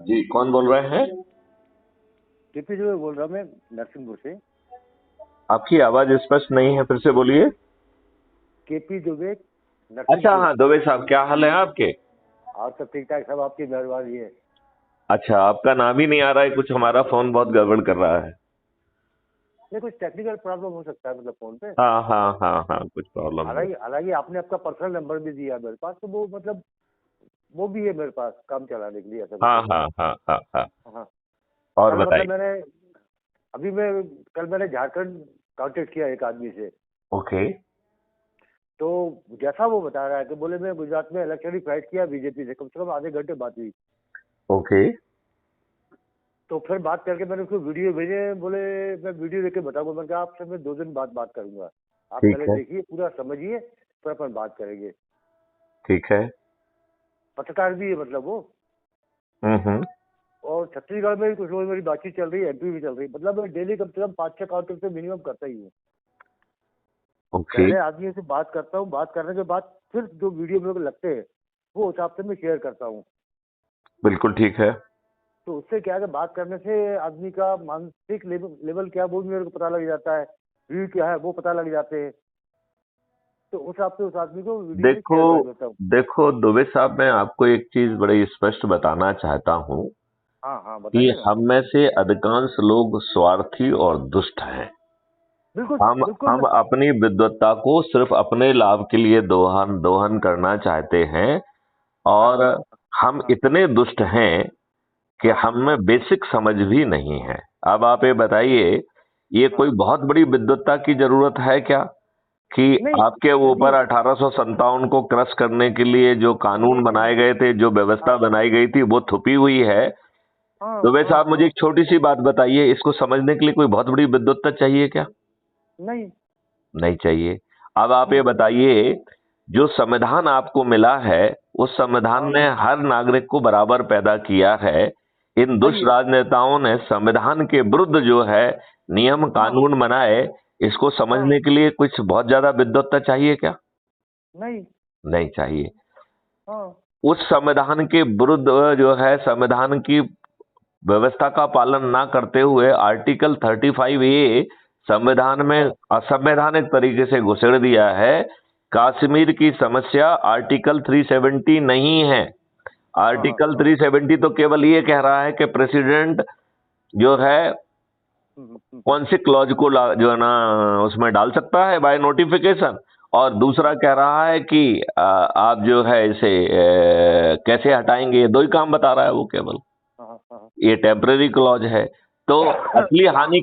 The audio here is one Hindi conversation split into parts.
जी, कौन बोल रहे हैं? केपी दुबे बोल रहा हूँ मैं, नरसिंहपुर से। आपकी आवाज स्पष्ट नहीं है, फिर से बोलिए। केपी दुबे, अच्छा, नरसिंहपुर। हाँ, दुबे साहब, क्या हाल है आपके? आप सब ठीक ठाक, सब आपकी मेहरबानी है। अच्छा, आपका नाम ही नहीं आ रहा है, कुछ हमारा फोन बहुत गड़बड़ कर रहा है। नहीं, कुछ टेक्निकल प्रॉब्लम हो सकता है मतलब फोन पे। हाँ हाँ हाँ हाँ, कुछ प्रॉब्लम है। हालांकि हालांकि आपने आपका पर्सनल नंबर भी दिया है मेरे पास, तो वो मतलब वो भी है मेरे पास काम चलाने के लिए, ऐसा कुछ हाँ है। हाँ हाँ हाँ हाँ। हाँ। और कल मतलब बताइए। मैंने अभी मैं कल मैंने झारखंड कांटेक्ट किया एक आदमी से। ओके। तो जैसा वो बता रहा है कि बोले मैं गुजरात में इलेक्ट्रॉनिक फाइट किया बीजेपी से, कम से कम आधे घंटे बात हुई। ओके। तो फिर बात करके मैंने उसको वीडियो भेजे, बोले मैं वीडियो देख के बताऊंगा। मैंने कहा आपसे मैं 2 दिन बाद बात करूंगा, आप ठीक पहले है। देखिए पूरा समझिए, फिर अपन बात करेंगे। ठीक है। पत्रकार भी है मतलब वो। हम्म। और छत्तीसगढ़ में भी कुछ लोग मेरी बातचीत चल रही है, एमपी भी चल रही है। मतलब मैं डेली कम से कम 5-6 काउंटर तो मिनिमम करता ही हूँ। ओके। पहले आदमी से बात करता हूँ, बात करने के बाद फिर जो वीडियो मेरे को लगते हैं वो हिसाब से मैं शेयर करता हूँ। बिल्कुल ठीक है। तो उससे क्या है कि बात करने से आदमी का मानसिक लेवल क्या है वो भी मेरे को पता लग जाता है, व्यू क्या है वो पता लग जाते हैं। तो उस हिसाब से उस आदमी को वीडियो भी देखो शेयर कर देता हूँ। देखो दुबे साहब, मैं आपको एक चीज बड़ी स्पष्ट बताना चाहता हूँ हाँ हाँ, कि बताइए ना। हम में से अधिकांश लोग स्वार्थी और दुष्ट हैं। बिल्कुल हम बिल्कुल। हम अपनी विद्वत्ता को सिर्फ अपने लाभ के लिए दोहन दोहन करना चाहते हैं। हाँ और हाँ हम हाँ इतने दुष्ट हैं कि हाँ हम में बेसिक समझ भी नहीं है। अब आप ये बताइए, ये कोई हाँ। बहुत बड़ी विद्वत्ता की जरूरत है क्या कि नहीं आपके नहीं। ऊपर 1857 को क्रश करने के लिए जो कानून नहीं बनाए नहीं। गए थे, जो व्यवस्था हाँ बनाई गई थी, वो छुपी हुई है? हाँ दुबे हाँ साहब, मुझे हाँ। एक छोटी सी बात बताइए, इसको समझने के लिए कोई बहुत बड़ी विद्वत्ता चाहिए क्या? नहीं। नहीं चाहिए। अब आप ये हम्म। बताइए, जो संविधान आपको मिला है, उस संविधान हाँ, ने हर नागरिक को बराबर पैदा किया है। इन सही दुष्ट है। राजनेताओं ने संविधान के विरुद्ध जो है नियम हाँ कानून बनाए, इसको हाँ। समझने के लिए कुछ बहुत ज्यादा विद्वत्ता चाहिए क्या? नहीं। नहीं चाहिए। हाँ उस संविधान के विरुद्ध जो है, संविधान की व्यवस्था का पालन ना करते हुए आर्टिकल 35A संविधान में हाँ असंवैधानिक तरीके से घुसेड़ दिया है। कश्मीर की समस्या आर्टिकल 370 नहीं है। हाँ हाँ आर्टिकल हाँ। 370 तो केवल ये कह रहा है कि प्रेसिडेंट जो है कौन से क्लॉज को जो है ना उसमें डाल सकता है बाय नोटिफिकेशन। और दूसरा कह रहा है कि आप जो है इसे कैसे हटाएंगे, ये दो ही काम बता रहा है वो केवल। हाँ हाँ हाँ। ये टेम्पररी क्लॉज है। तो असली हानि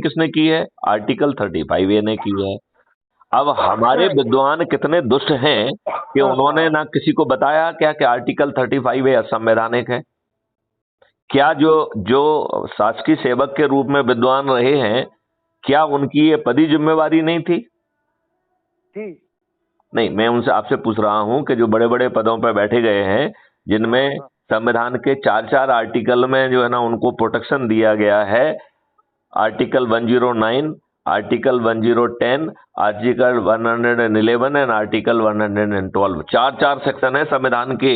किसने की है? आर्टिकल 35A ने की है। अब हमारे विद्वान कितने दुष्ट हैं कि उन्होंने हाँ। ना किसी को बताया क्या कि आर्टिकल 35A असंवैधानिक है? क्या जो जो शासकीय सेवक के रूप में विद्वान रहे हैं, क्या उनकी ये पदी जिम्मेवारी नहीं थी? ठीक। नहीं, मैं उनसे आपसे पूछ रहा हूं कि जो बड़े बड़े पदों पर बैठे गए हैं, हाँ जिनमें हाँ संविधान के चार चार आर्टिकल में जो है ना उनको प्रोटेक्शन दिया गया है। Article 109, article 1010, article 111 and article 112, चार चार सेक्शन है संविधान के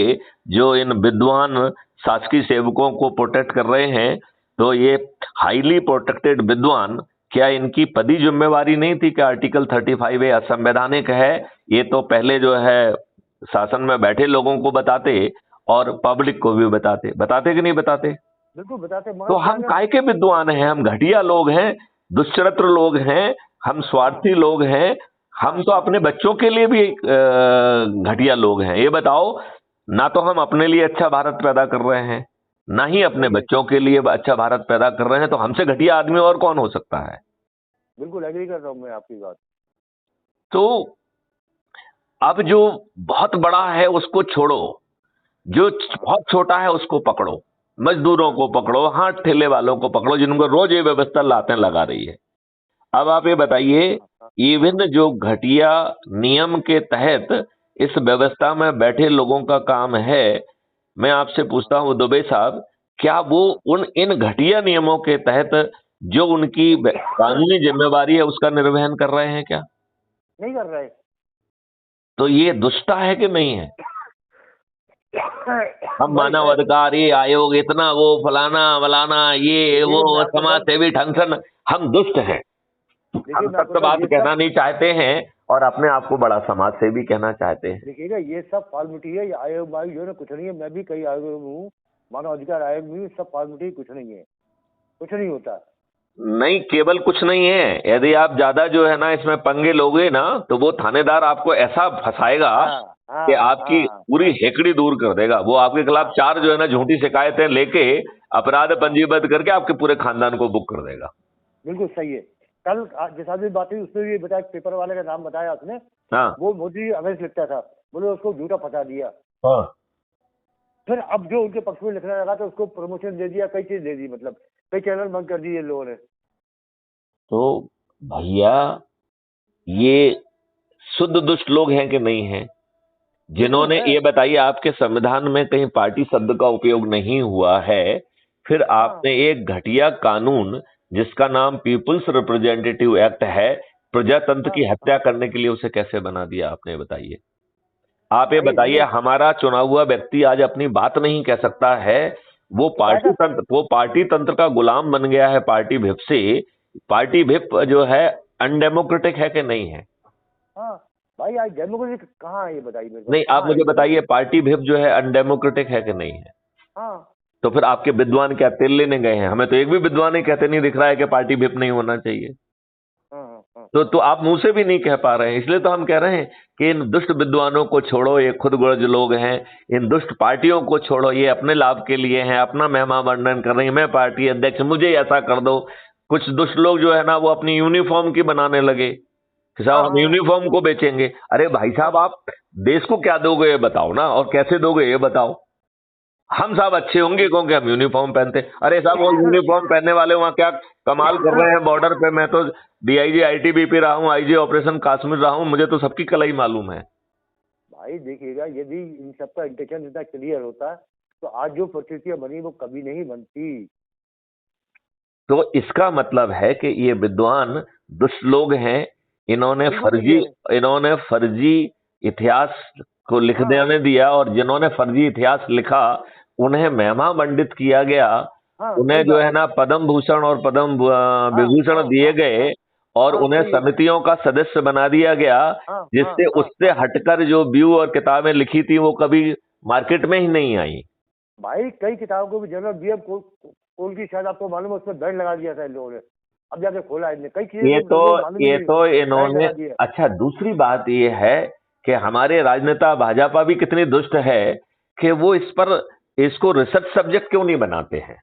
जो इन विद्वान शासकीय सेवकों को प्रोटेक्ट कर रहे हैं। तो ये हाईली प्रोटेक्टेड विद्वान, क्या इनकी पदी जिम्मेवारी नहीं थी कि आर्टिकल 35A असंवैधानिक है? ये तो पहले जो है शासन में बैठे लोगों को बताते और पब्लिक को भी बताते बताते कि नहीं बताते? बिल्कुल बताते, तो मगर क्या हम है काय के विद्वान हैं? हम घटिया लोग हैं, दुष्चरित्र लोग हैं, हम हाँ स्वार्थी लोग हैं। हम हाँ तो हाँ। अपने बच्चों के लिए भी घटिया लोग हैं। ये बताओ, ना तो हम अपने लिए अच्छा भारत पैदा कर रहे हैं, ना ही अपने सही है। बच्चों के लिए अच्छा भारत पैदा कर रहे हैं। तो हमसे घटिया आदमी और कौन हो सकता है? बिल्कुल एग्री कर रहा हूँ मैं आपकी बात। तो अब जो बहुत बड़ा है उसको छोड़ो, जो हाँ बहुत छोटा है उसको पकड़ो। मजदूरों हाँ को पकड़ो, हाथ ठेले वालों को पकड़ो, जिनको रोज ये व्यवस्था लाते लगा रही है। अब आप ये बताइए, हाँ हाँ हाँ। इवन जो घटिया नियम के तहत इस व्यवस्था में बैठे लोगों का काम है, मैं आपसे पूछता हूं दुबे साहब, क्या वो हाँ। उन इन घटिया नियमों के तहत जो उनकी कानूनी जिम्मेवारी है उसका निर्वहन कर रहे हैं क्या? नहीं कर रहे। तो ये दुष्टता है कि नहीं है? हम मानव अधिकार ये आयोग इतना वो फलाना वलाना ये वो समाज सेवी ढंग से हम दुष्ट हैं। हम सत्य बात कहना नहीं चाहते हैं और अपने आप को बड़ा समाज सेवी कहना चाहते हैं। देखिएगा ये सब फॉर्मेलिटी है, ये आयोग जो है ना कुछ नहीं है। मैं भी कई आयोग में हूँ, मानव अधिकार आयोग में, सब फॉर्मेलिटी कुछ नहीं है, कुछ नहीं होता। नहीं, केवल कुछ नहीं है, यदि आप ज्यादा जो है ना इसमें पंगे लोगे ना तो वो थानेदार आपको ऐसा फंसाएगा कि आपकी पूरी हेकड़ी दूर कर देगा। वो आपके खिलाफ 4 जो है ना झूठी शिकायतें लेके अपराध पंजीबद्ध करके आपके पूरे खानदान को बुक कर देगा। बिल्कुल सही है। कल जिस आदमी बात हुई उसने भी बताया, पेपर वाले का नाम बताया उसने। हाँ, वो मोदी अवेश लिखता था, बोले उसको झूठा फंसा दिया। हाँ। फिर अब जो उनके पक्ष में लिखने लगा तो उसको प्रमोशन दे दिया, कई चीज दे दी, मतलब कई चैनल बंद कर दिए लोगों ने। तो भैया ये शुद्ध दुष्ट लोग हैं कि नहीं हैं? जिन्होंने ये बताइए, आपके संविधान में कहीं पार्टी शब्द का उपयोग नहीं हुआ है, फिर आपने एक घटिया कानून जिसका नाम पीपुल्स रिप्रेजेंटेटिव एक्ट है, प्रजातंत्र की हत्या करने के लिए उसे कैसे बना दिया आपने? बताइए। आप ये बताइए, हमारा चुना हुआ व्यक्ति आज अपनी बात नहीं कह सकता है, वो पार्टी तंत्र का गुलाम बन गया है पार्टी व्हिप से। पार्टी व्हिप जो है अनडेमोक्रेटिक है कि नहीं है? हाँ भाई, आज डेमोक्रेसी कहाँ है ये बताइए मेरे को। नहीं, आप मुझे बताइए, पार्टी व्हिप जो है अनडेमोक्रेटिक है कि नहीं है? हाँ। तो फिर आपके विद्वान क्या तेल लेने गए हैं? हमें तो एक भी विद्वान ही कहते नहीं दिख रहा है कि पार्टी व्हिप नहीं होना चाहिए। तो आप मुंह से भी नहीं कह पा रहे हैं। इसलिए तो हम कह रहे हैं कि इन दुष्ट विद्वानों को छोड़ो, ये खुद गर्ज लोग हैं। इन दुष्ट पार्टियों को छोड़ो, ये अपने लाभ के लिए हैं, अपना महिमा वर्णन कर रही है। मैं पार्टी अध्यक्ष, मुझे ऐसा कर दो। कुछ दुष्ट लोग जो है ना वो अपनी यूनिफॉर्म की बनाने लगे कि साहब हम यूनिफॉर्म को बेचेंगे। अरे भाई साहब, आप देश को क्या दोगे ये बताओ ना, और कैसे दोगे ये बताओ। हम साहब अच्छे होंगे क्योंकि हम यूनिफॉर्म पहनते। अरे साहब, वो यूनिफॉर्म पहनने वाले वहाँ क्या कमाल कर रहे हैं बॉर्डर पे। मैं तो डीआईजी आईटीबीपी रहा हूँ, आईजी ऑपरेशन काश्मीर रहा हूँ, मुझे तो सबकी कलाई मालूम है। भाई देखिएगा, यदि इन सबका इंटेंशन इतना क्लियर होता तो आज जो परिस्थितियां बनी वो कभी नहीं बनती। तो इसका मतलब है कि ये विद्वान दुष्ट लोग हैं। इन्होंने फर्जी इतिहास को लिख देने दिया, और जिन्होंने फर्जी इतिहास लिखा उन्हें महिमा मंडित किया गया। उन्हें जो है ना पद्म भूषण और पद्म विभूषण दिए गए, और उन्हें समितियों का सदस्य बना दिया गया, जिससे उससे हटकर जो व्यू और किताबें लिखी थी वो कभी मार्केट में ही नहीं आई। भाई कई किताबों को भी जनरल बीएम कोल की शायद आपको मालूम है, उसमें बैन लगा दिया था इन लोगों ने, अब जाके खोला इनने कई चीजें। ये तो इन्होंने। अच्छा, दूसरी बात ये है कि हमारे राजनेता भाजपा भी कितनी दुष्ट है कि वो इसको रिसर्च सब्जेक्ट क्यों नहीं बनाते हैं?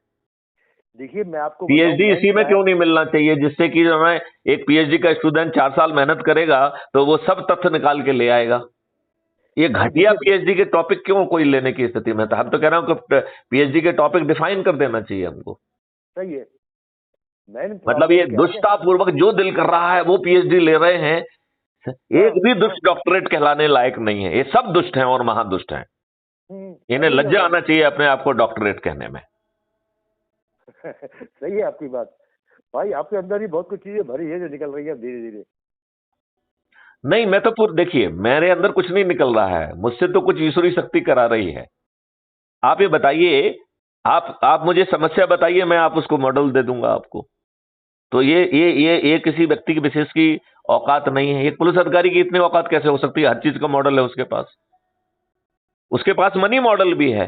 देखिए मैं आपको पीएचडी इसी में क्यों नहीं मिलना चाहिए, जिससे कि जो है एक पीएचडी का स्टूडेंट 4 साल मेहनत करेगा तो वो सब तथ्य निकाल के ले आएगा। ये घटिया पीएचडी के टॉपिक क्यों कोई लेने की स्थिति में था? हम तो कह रहा हूं कि पीएचडी के टॉपिक डिफाइन कर देना चाहिए हमको। सही है। मतलब ये दुष्टता पूर्वक जो दिल कर रहा है वो पीएचडी ले रहे हैं। एक भी दुष्ट डॉक्टरेट कहलाने लायक नहीं है। ये सब दुष्ट हैं और महादुष्ट हैं। इन्हें लज्जा आना चाहिए अपने आप को डॉक्टरेट कहने में। सही है आपकी बात। भाई आपके अंदर ही बहुत कुछ चीजें भरी है जो निकल रही है धीरे धीरे। नहीं, मैं तो देखिए, मेरे अंदर कुछ नहीं निकल रहा है, मुझसे तो कुछ ईश्वरी शक्ति करा रही है। आप ये बताइए, आप मुझे समस्या बताइए, मैं आप उसको मॉडल दे दूंगा आपको। तो ये किसी व्यक्ति की विशेष की औकात नहीं है। एक पुलिस अधिकारी की इतनी औकात कैसे हो सकती है? हर चीज का मॉडल है उसके पास। उसके पास मनी मॉडल भी है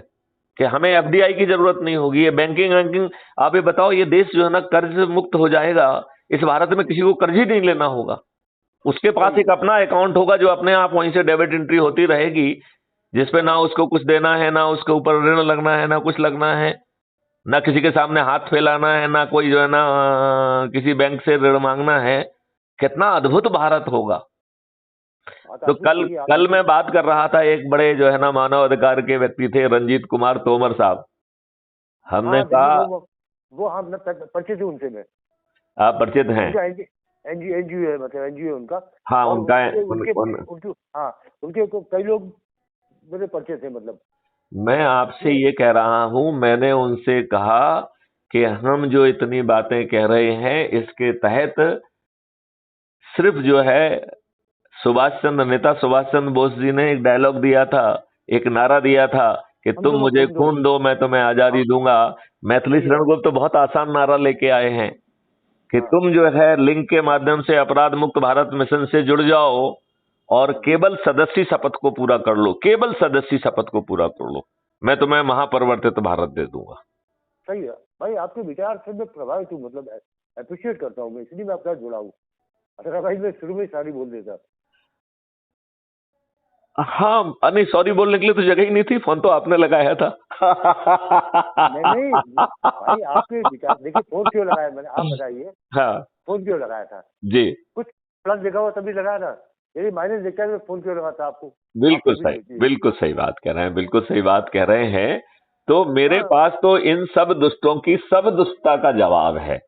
कि हमें एफडीआई की जरूरत नहीं होगी। ये बैंकिंग आप ये बताओ, ये देश जो है ना कर्ज मुक्त हो जाएगा। इस भारत में किसी को कर्ज ही नहीं लेना होगा। उसके पास एक अपना अकाउंट होगा जो अपने आप वहीं से डेबिट एंट्री होती रहेगी, जिसपे ना उसको कुछ देना है, ना उसके ऊपर ऋण लगना है, ना कुछ लगना है, ना किसी के सामने हाथ फैलाना है, ना कोई जो है ना किसी बैंक से ऋण मांगना है। कितना अद्भुत भारत होगा। तो कल मैं बात कर रहा था, एक बड़े जो है ना मानव अधिकार के व्यक्ति थे, रंजीत कुमार तोमर साहब। हमने कहा, वो हम परिचित हूं उनसे। मैं आप परिचित हैं? एनजीओ है, मतलब एनजीओ उनका। हाँ, उनका उनके कई लोग मेरे परिचय थे। मतलब मैं आपसे ये कह रहा हूं, मैंने उनसे कहा कि हम जो इतनी बातें कह रहे हैं इसके तहत सिर्फ जो है नेता सुभाष चंद्र बोस जी ने एक डायलॉग दिया था, एक नारा दिया था कि तुम मुझे खून दो मैं तुम्हें आजादी दूंगा। मैथिली शरण गुप्त तो बहुत आसान नारा लेके आए हैं कि तुम जो है लिंक के माध्यम से अपराध मुक्त भारत मिशन से जुड़ जाओ और केवल सदस्य शपथ को पूरा कर लो, केवल सदस्य शपथ को पूरा कर लो, मैं तुम्हें महापरिवर्तित भारत दे दूंगा। सही है भाई, आपके विचार से मैं प्रभावित हूँ, मतलब अप्रिशिएट करता हूँ मैं, इसलिए मैं आपके साथ जुड़ा हूँ। अगर भाई मैं शुरू में सारी बोल देता। हाँ, नहीं सॉरी बोलने के लिए तो जगह ही नहीं थी, फोन तो आपने लगाया था। नहीं भाई, आपके विचार देखिए, फोन क्यों लगाया मैंने, आप बताइए। हाँ फोन क्यों लगाया था जी, कुछ प्लस देखा हुआ तभी लगाया था, यदि माइनस देखता है फोन क्यों लगाता आपको। बिल्कुल सही, बिल्कुल सही बात कह रहे हैं, बिल्कुल सही बात कह रहे हैं। तो मेरे पास तो इन सब दुष्टों की सब दुष्टता का जवाब है।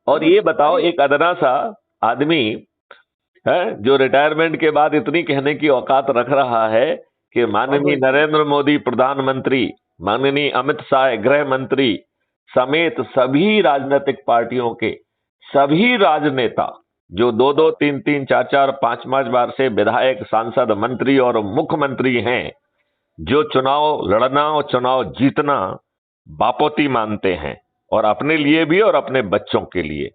और ये बताओ, एक अदना सा आदमी है जो रिटायरमेंट के बाद इतनी कहने की औकात रख रहा है कि माननीय नरेंद्र मोदी प्रधानमंत्री, माननीय अमित शाह गृह मंत्री समेत सभी राजनीतिक पार्टियों के सभी राजनेता जो 2-2, 3-3, 4-4, 5-5 बार से विधायक, सांसद, मंत्री और मुख्यमंत्री हैं, जो चुनाव लड़ना और चुनाव जीतना बापोती मानते हैं, और अपने लिए भी और अपने बच्चों के लिए,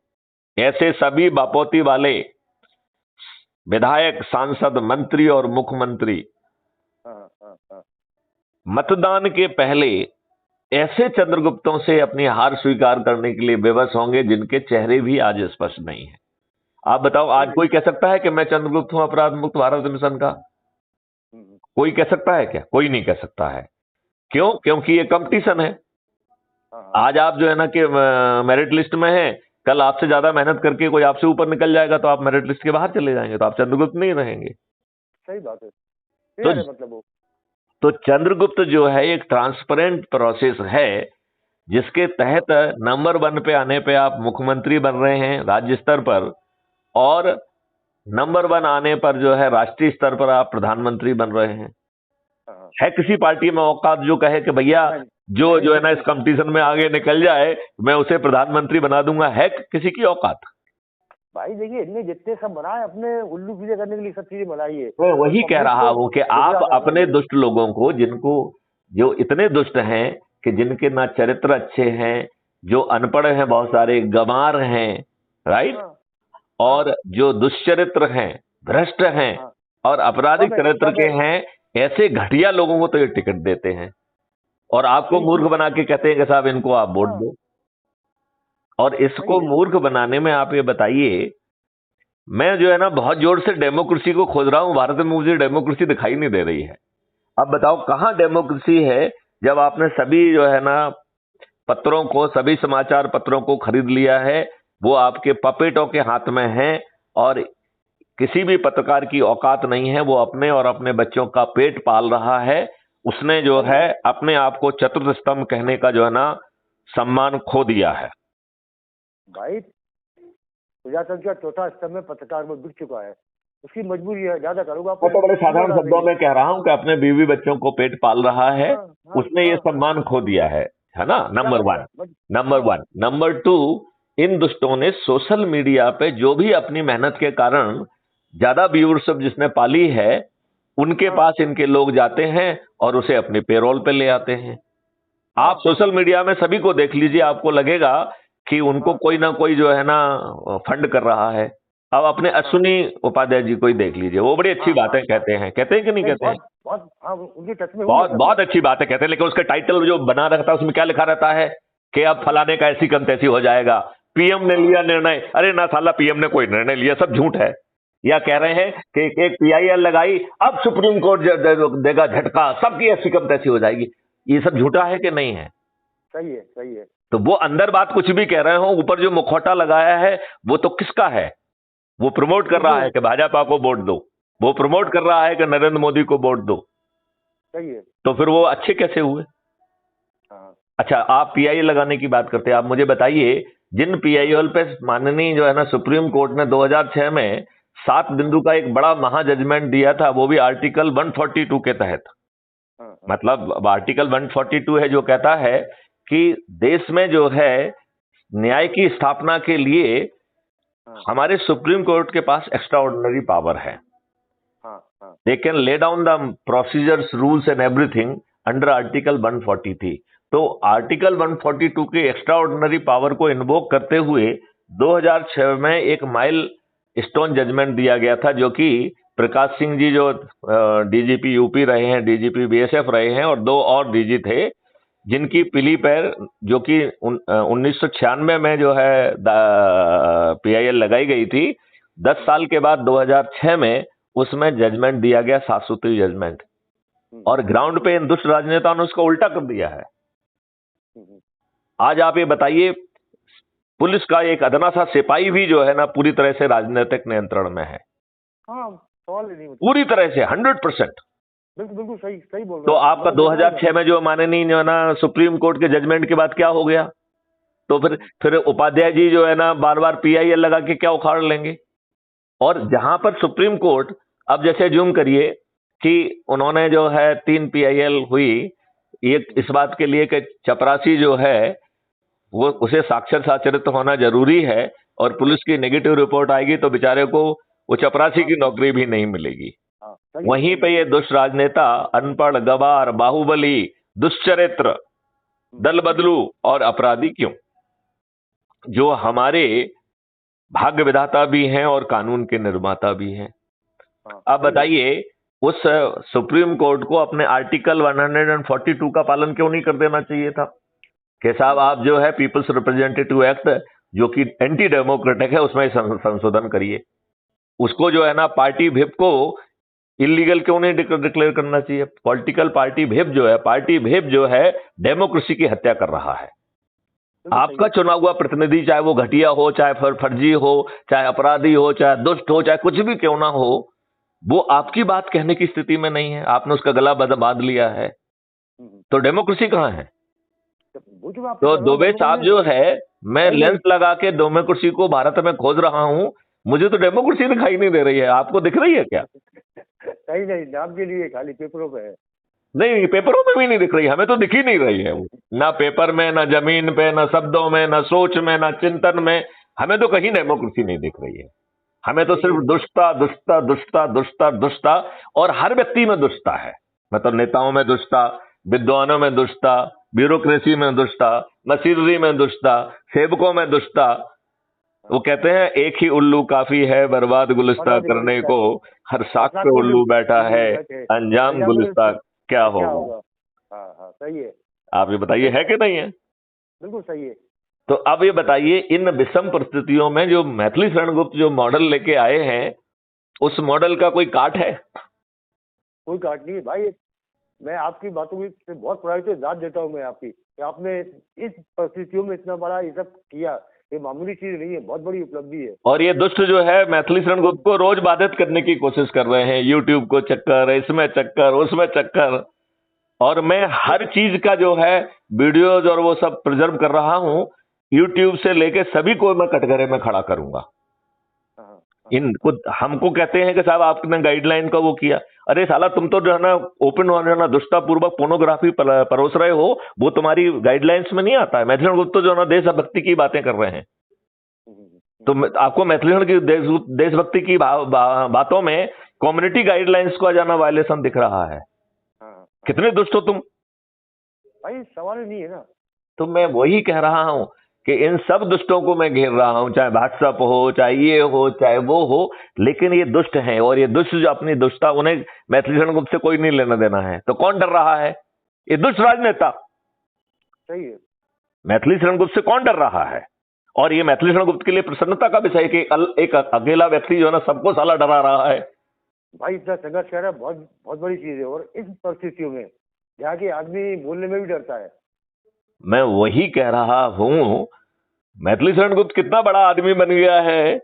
ऐसे सभी बापोती वाले विधायक, सांसद, मंत्री और मुख्यमंत्री मतदान के पहले ऐसे चंद्रगुप्तों से अपनी हार स्वीकार करने के लिए विवश होंगे जिनके चेहरे भी आज स्पष्ट नहीं है। आप बताओ, आज कोई कह सकता है कि मैं चंद्रगुप्त हूं अपराध मुक्त भारत मिशन का? कोई कह सकता है क्या? कोई नहीं कह सकता है। क्यों? क्योंकि ये कंपटीशन है। आज आप जो है ना कि मेरिट लिस्ट में है, कल आपसे ज्यादा मेहनत करके कोई आपसे ऊपर निकल जाएगा तो आप मेरिट लिस्ट के बाहर चले जाएंगे, तो आप चंद्रगुप्त नहीं रहेंगे। सही बात है। तो मतलब तो चंद्रगुप्त जो है एक ट्रांसपेरेंट प्रोसेस है जिसके तहत नंबर 1 पे आने पे आप मुख्यमंत्री बन रहे हैं राज्य स्तर पर, और नंबर 1 आने पर जो है राष्ट्रीय स्तर पर आप प्रधानमंत्री बन रहे हैं। है किसी पार्टी में औकात जो कहे कि भैया जो है ना इस कंपटीशन में आगे निकल जाए मैं उसे प्रधानमंत्री बना दूंगा? है किसी की औकात? भाई देखिए, इतने जितने सब बनाए अपने उल्लू सीधे करने के लिए सब चीजें बनाई है। मैं वही कह रहा हूं कि आप अपने दुष्ट लोगों को, जिनको जो इतने दुष्ट हैं कि जिनके ना चरित्र अच्छे हैं, जो अनपढ़ हैं, बहुत सारे गंवार हैं, राइट, और जो दुष्चरित्र हैं, भ्रष्ट हैं और आपराधिक चरित्र के हैं, ऐसे घटिया लोगों को तो ये टिकट देते हैं और आपको मूर्ख बना के कहते हैं कि साहब इनको आप वोट दो। और इसको मूर्ख बनाने में आप ये बताइए, मैं जो है ना बहुत जोर से डेमोक्रेसी को खोज रहा हूं, भारत में मुझे डेमोक्रेसी दिखाई नहीं दे रही है। अब बताओ कहां डेमोक्रेसी है जब आपने सभी जो है ना पत्रों को, सभी समाचार पत्रों को खरीद लिया है, वो आपके पपेटों के हाथ में हैं और किसी भी पत्रकार की औकात नहीं है, वो अपने और अपने बच्चों का पेट पाल रहा है। उसने जो है अपने आप को चतुर्थ स्तंभ कहने का जो है ना सम्मान खो दिया है। भाई प्रजातंत्र का चौथा स्तंभ में पत्रकार में बिक चुका है, उसकी मजबूरी है, ज्यादा करूंगा। मैं तो बड़े साधारण शब्दों में कह रहा हूं कि अपने बीवी बच्चों को पेट पाल रहा है, उसने ये सम्मान खो दिया है ना? नंबर 1। नंबर 2, इन दुष्टों ने सोशल मीडिया पे जो भी अपनी मेहनत के कारण ज्यादा व्यूअरशिप जिसने पाली है, उनके पास इनके लोग जाते हैं और उसे अपने पेरोल पे ले आते हैं। आप सोशल मीडिया में सभी को देख लीजिए, आपको लगेगा कि उनको कोई ना कोई जो है ना फंड कर रहा है। अब अपने अश्विनी उपाध्याय जी को ही देख लीजिए, वो बड़ी अच्छी बातें कहते हैं कि नहीं कहते हैं? बहुत अच्छी बातें कहते हैं, लेकिन उसका टाइटल जो बना रहता है उसमें क्या लिखा रहता है कि अब फलाने का ऐसी कम तैसी हो जाएगा, पीएम ने लिया निर्णय। अरे ना साला, पीएम ने कोई निर्णय लिया, सब झूठ है। या कह रहे हैं कि एक पीआईएल लगाई, अब सुप्रीम कोर्ट देगा झटका, सबकी ऐसी कम तैसी हो जाएगी। ये सब झूठा है कि नहीं है? सही है, सही है। तो वो अंदर बात कुछ भी कह रहे हो, ऊपर जो मुखौटा लगाया है वो तो किसका है? वो प्रमोट कर रहा है कि भाजपा को वोट दो, वो प्रमोट कर रहा है कि नरेंद्र मोदी को वोट दो। सही है। तो फिर वो अच्छे कैसे हुए? अच्छा, आप पीआईएल लगाने की बात करते हैं, आप मुझे बताइए जिन पीआईएल पे माननीय जो है ना सुप्रीम कोर्ट ने 2006 में 7 बिंदु का एक बड़ा महा जजमेंट दिया था, वो भी आर्टिकल 142 के तहत। मतलब आर्टिकल 142 है जो कहता है कि देश में जो है न्याय की स्थापना के लिए हमारे सुप्रीम कोर्ट के पास एक्स्ट्रा ऑर्डिनरी पावर है। They can lay down the procedures, rules and everything under article 140 थी। तो आर्टिकल 142 के एक्स्ट्रा ऑर्डिनरी पावर को इन्वोक करते हुए 2006 में एक माइल स्टोन जजमेंट दिया गया था, जो कि प्रकाश सिंह जी जो डीजीपी यूपी रहे हैं, डीजीपी बीएसएफ रहे हैं, और 2 और डीजी थे जिनकी पीली पैर जो कि 1996 में जो है पीआईएल लगाई गई थी, 10 साल के बाद 2006 में उसमें जजमेंट दिया गया, शाश्वती जजमेंट, और ग्राउंड पे इन दुष्ट राजनेताओं ने उसको उल्टा कर दिया है। आज आप ये बताइए, पुलिस का एक अदना सा सिपाही भी जो है ना पूरी तरह से राजनीतिक नियंत्रण में है। हाँ, सवाल ही नहीं, पूरी तरह से 100%। बिल्कुल बिल्कुल सही सही बोल रहे तो हो। आपका 2006 में जो माननीय जो है ना सुप्रीम कोर्ट के जजमेंट के बाद क्या हो गया? तो फिर उपाध्याय जी जो है ना बार बार पीआईएल लगा के क्या उखाड़ लेंगे? और जहां पर सुप्रीम कोर्ट, अब जैसे जूम करिए कि उन्होंने जो है 3 पीआईएल हुई, एक इस बात के लिए कि चपरासी जो है वो उसे साक्षर साचरित होना जरूरी है, और पुलिस की नेगेटिव रिपोर्ट आएगी तो बेचारे को वो चपरासी की नौकरी भी नहीं मिलेगी। वहीं पे ये दुष्ट राजनेता, अनपढ़, गवार, बाहुबली, दुष्चरित्र, दल बदलू और अपराधी क्यों, जो हमारे भाग्य विधाता भी हैं और कानून के निर्माता भी हैं। अब बताइए, उस सुप्रीम कोर्ट को अपने आर्टिकल 142 का पालन क्यों नहीं कर देना चाहिए था कि साहब आप जो है पीपल्स रिप्रेजेंटेटिव एक्ट जो कि एंटी डेमोक्रेटिक है उसमें संशोधन करिए। उसको जो है ना पार्टी व्हिप को इलीगल क्यों नहीं डिक्लेयर करना चाहिए? पॉलिटिकल पार्टी व्हिप जो है डेमोक्रेसी की हत्या कर रहा है। आपका चुना हुआ प्रतिनिधि, चाहे वो घटिया हो, चाहे फर्जी हो, चाहे अपराधी हो, चाहे दुष्ट हो, चाहे कुछ भी क्यों ना हो, वो आपकी बात कहने की स्थिति में नहीं है, आपने उसका गला बांध लिया है। तो डेमोक्रेसी कहाँ है? तो दुबे साहब जो है, मैं लेंस लगा के डेमोक्रेसी को भारत में खोज रहा हूं, मुझे तो डेमोक्रेसी दिखाई नहीं दे रही है। आपको दिख रही है क्या? नहीं नहीं, नाम के लिए खाली पेपरों पे है। नहीं, पेपरों में भी नहीं दिख रही, हमें तो दिख ही नहीं रही है वो, ना पेपर में, ना जमीन पे, ना शब्दों में, ना सोच में, ना चिंतन में, हमें तो कहीं डेमोक्रेसी नहीं दिख रही है। हमें तो सिर्फ दुष्टता दुष्टता दुष्टता दुष्टता दुष्टता, और हर व्यक्ति में दुष्टता है। मतलब नेताओं में दुष्टता, विद्वानों में दुष्टता, ब्यूरोक्रेसी में दुष्टता, मशीनरी में दुष्टता, सेवकों में दुष्टता। वो कहते हैं एक ही उल्लू काफी है बर्बाद गुलिस्ता करने को, हर साख पे उल्लू बैठा है, अंजाम गुलिस्ता क्या होगा। हाँ, सही है। आप ये बताइए, है कि नहीं है? बिल्कुल सही है। तो अब ये बताइए, इन विषम परिस्थितियों में जो मैथिली शरण गुप्त जो मॉडल लेके आए हैं, उस मॉडल का कोई काट है? कोई काट नहीं है भाई। मैं आपकी बातों की बहुत प्रभावित से दाद देता हूँ मैं आपकी, कि आपने इस परिस्थितियों में इतना बड़ा ये सब किया, ये मामूली चीज नहीं है, बहुत बड़ी उपलब्धि है। और ये दुष्ट जो है मैथिली शरण गुप्त को रोज बाधित करने की कोशिश कर रहे हैं, यूट्यूब को चक्कर, इसमें चक्कर, उसमें चक्कर, और मैं हर चीज का जो है वीडियोज और वो सब प्रिजर्व कर रहा हूं। यूट्यूब से लेके सभी को मैं कटघरे में खड़ा करूंगा। इनको हमको कहते हैं कि साहब आपने गाइडलाइन का वो किया, अरे साला तुम तो जो है ना ओपन जो है दुष्टता पूर्वक पोर्नोग्राफी परोस रहे हो, वो तुम्हारी गाइडलाइंस में नहीं आता है। मैथिली शरण गुप्त तो जो है ना देशभक्ति की बातें कर रहे हैं, तो आपको मैथिली शरण की देशभक्ति की बातों में कम्युनिटी गाइडलाइंस का जाना वायलेशन दिख रहा है। कितने दुष्ट हो तुम भाई, सवाल नहीं है ना। तो मैं वही कह रहा हूं कि इन सब दुष्टों को मैं घेर रहा हूं, चाहे व्हाट्सएप हो, चाहे ये हो, चाहे वो हो, लेकिन ये दुष्ट हैं, और ये दुष्ट जो अपनी दुष्टता, उन्हें मैथिली शरण गुप्त से कोई नहीं लेना देना है। तो कौन डर रहा है? ये दुष्ट राजनेता। सही है। मैथिली शरण गुप्त से कौन डर रहा है? और ये मैथिली शरण गुप्त के लिए प्रसन्नता का विषय है कि एक अकेला व्यक्ति जो है ना सबको साला डरा रहा है। भाई, इतना संघर्ष कर रहा है, बहुत बहुत बड़ी चीज है। और इस परिस्थितियों में जाके आदमी बोलने में भी डरता है। मैं वही कह रहा हूं, मैथिली शरण गुप्त कितना बड़ा आदमी बन गया है,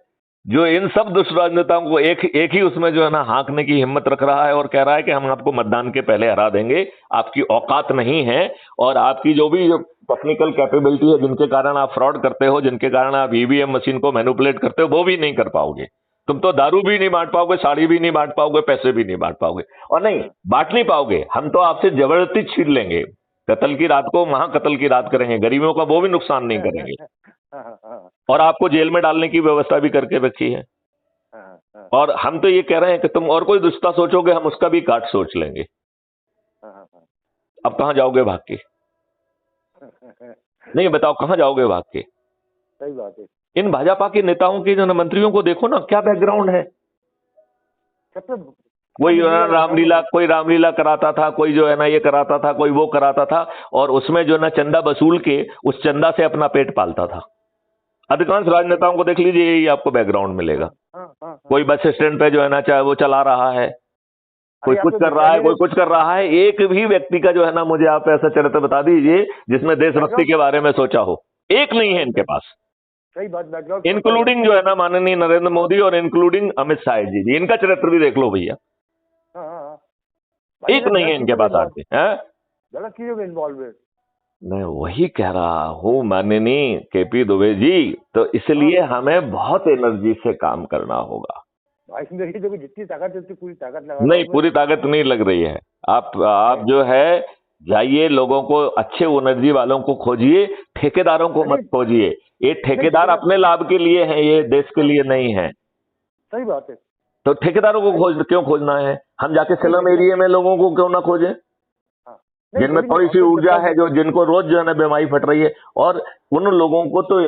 जो इन सब दुष्ट राजनेताओं को एक ही उसमें जो है ना हाँकने की हिम्मत रख रहा है, और कह रहा है कि हम आपको मतदान के पहले हरा देंगे, आपकी औकात नहीं है, और आपकी जो भी टेक्निकल कैपेबिलिटी है, जिनके कारण आप फ्रॉड करते हो, जिनके कारण आप ईवीएम मशीन को मैनिपुलेट करते हो, वो भी नहीं कर पाओगे। तुम तो दारू भी नहीं बांट पाओगे, साड़ी भी नहीं बांट पाओगे, पैसे भी नहीं बांट पाओगे, और नहीं बांट नहीं पाओगे, हम तो आपसे जबरदस्ती छीन लेंगे। कत्ल की रात को महाकत्ल की रात करेंगे, गरीबों का वो भी नुकसान नहीं करेंगे, और आपको जेल में डालने की व्यवस्था भी करके रखी है। और हम तो ये कह रहे हैं कि तुम और कोई दुष्टता सोचोगे, हम उसका भी काट सोच लेंगे। अब कहाँ जाओगे भाग के? नहीं बताओ कहाँ जाओगे भाग के? सही बात है। इन भाजपा के नेताओं के जो ना मंत्रियों को देखो ना, क्या बैकग्राउंड है। सबसे कोई जो है ना रामलीला, है। कोई रामलीला कराता था, कोई जो है ना ये कराता था, कोई वो कराता था, और उसमें जो है ना चंदा वसूल के उस चंदा से अपना पेट पालता था। अधिकांश राजनेताओं को देख लीजिए, यही आपको बैकग्राउंड मिलेगा। कोई बस स्टैंड पे जो है ना चाहे वो चला रहा है, कोई अरे कुछ आपके कर रहा है, विद्यालय कोई कुछ कर रहा है। एक भी व्यक्ति का जो है ना मुझे आप ऐसा चरित्र बता दीजिए जिसमें देशभक्ति के बारे में सोचा हो। एक नहीं है इनके पास, सही बात, बैकग्राउंड इंक्लूडिंग जो है ना माननीय नरेंद्र मोदी और इंक्लूडिंग अमित शाह जी। इनका चरित्र भी देख लो भैया, एक नहीं है इनके पास आदमी है। गलत चीजों में इन्वॉल्व है। मैं वही कह रहा हूं माननीय केपी दुबे जी, तो इसलिए हमें बहुत एनर्जी से काम करना होगा। भाई मेरी देखो जितनी ताकत है उतनी पूरी ताकत लगा नहीं, पूरी ताकत नहीं लग रही है। आप जो है जाइए, लोगों को अच्छे एनर्जी वालों को खोजिए, ठेकेदारों को मत खोजिए। ये ठेकेदार अपने लाभ के लिए हैं, ये देश के लिए नहीं है। सही बात है। तो ठेकेदारों को क्यों खोजना है? हम जाके स्लम एरिया में लोगों को क्यों ना खोजें, जिनमें थोड़ी सी ऊर्जा है, जो जिनको रोज जो है ना बीमारी फट रही है। और उन लोगों को तो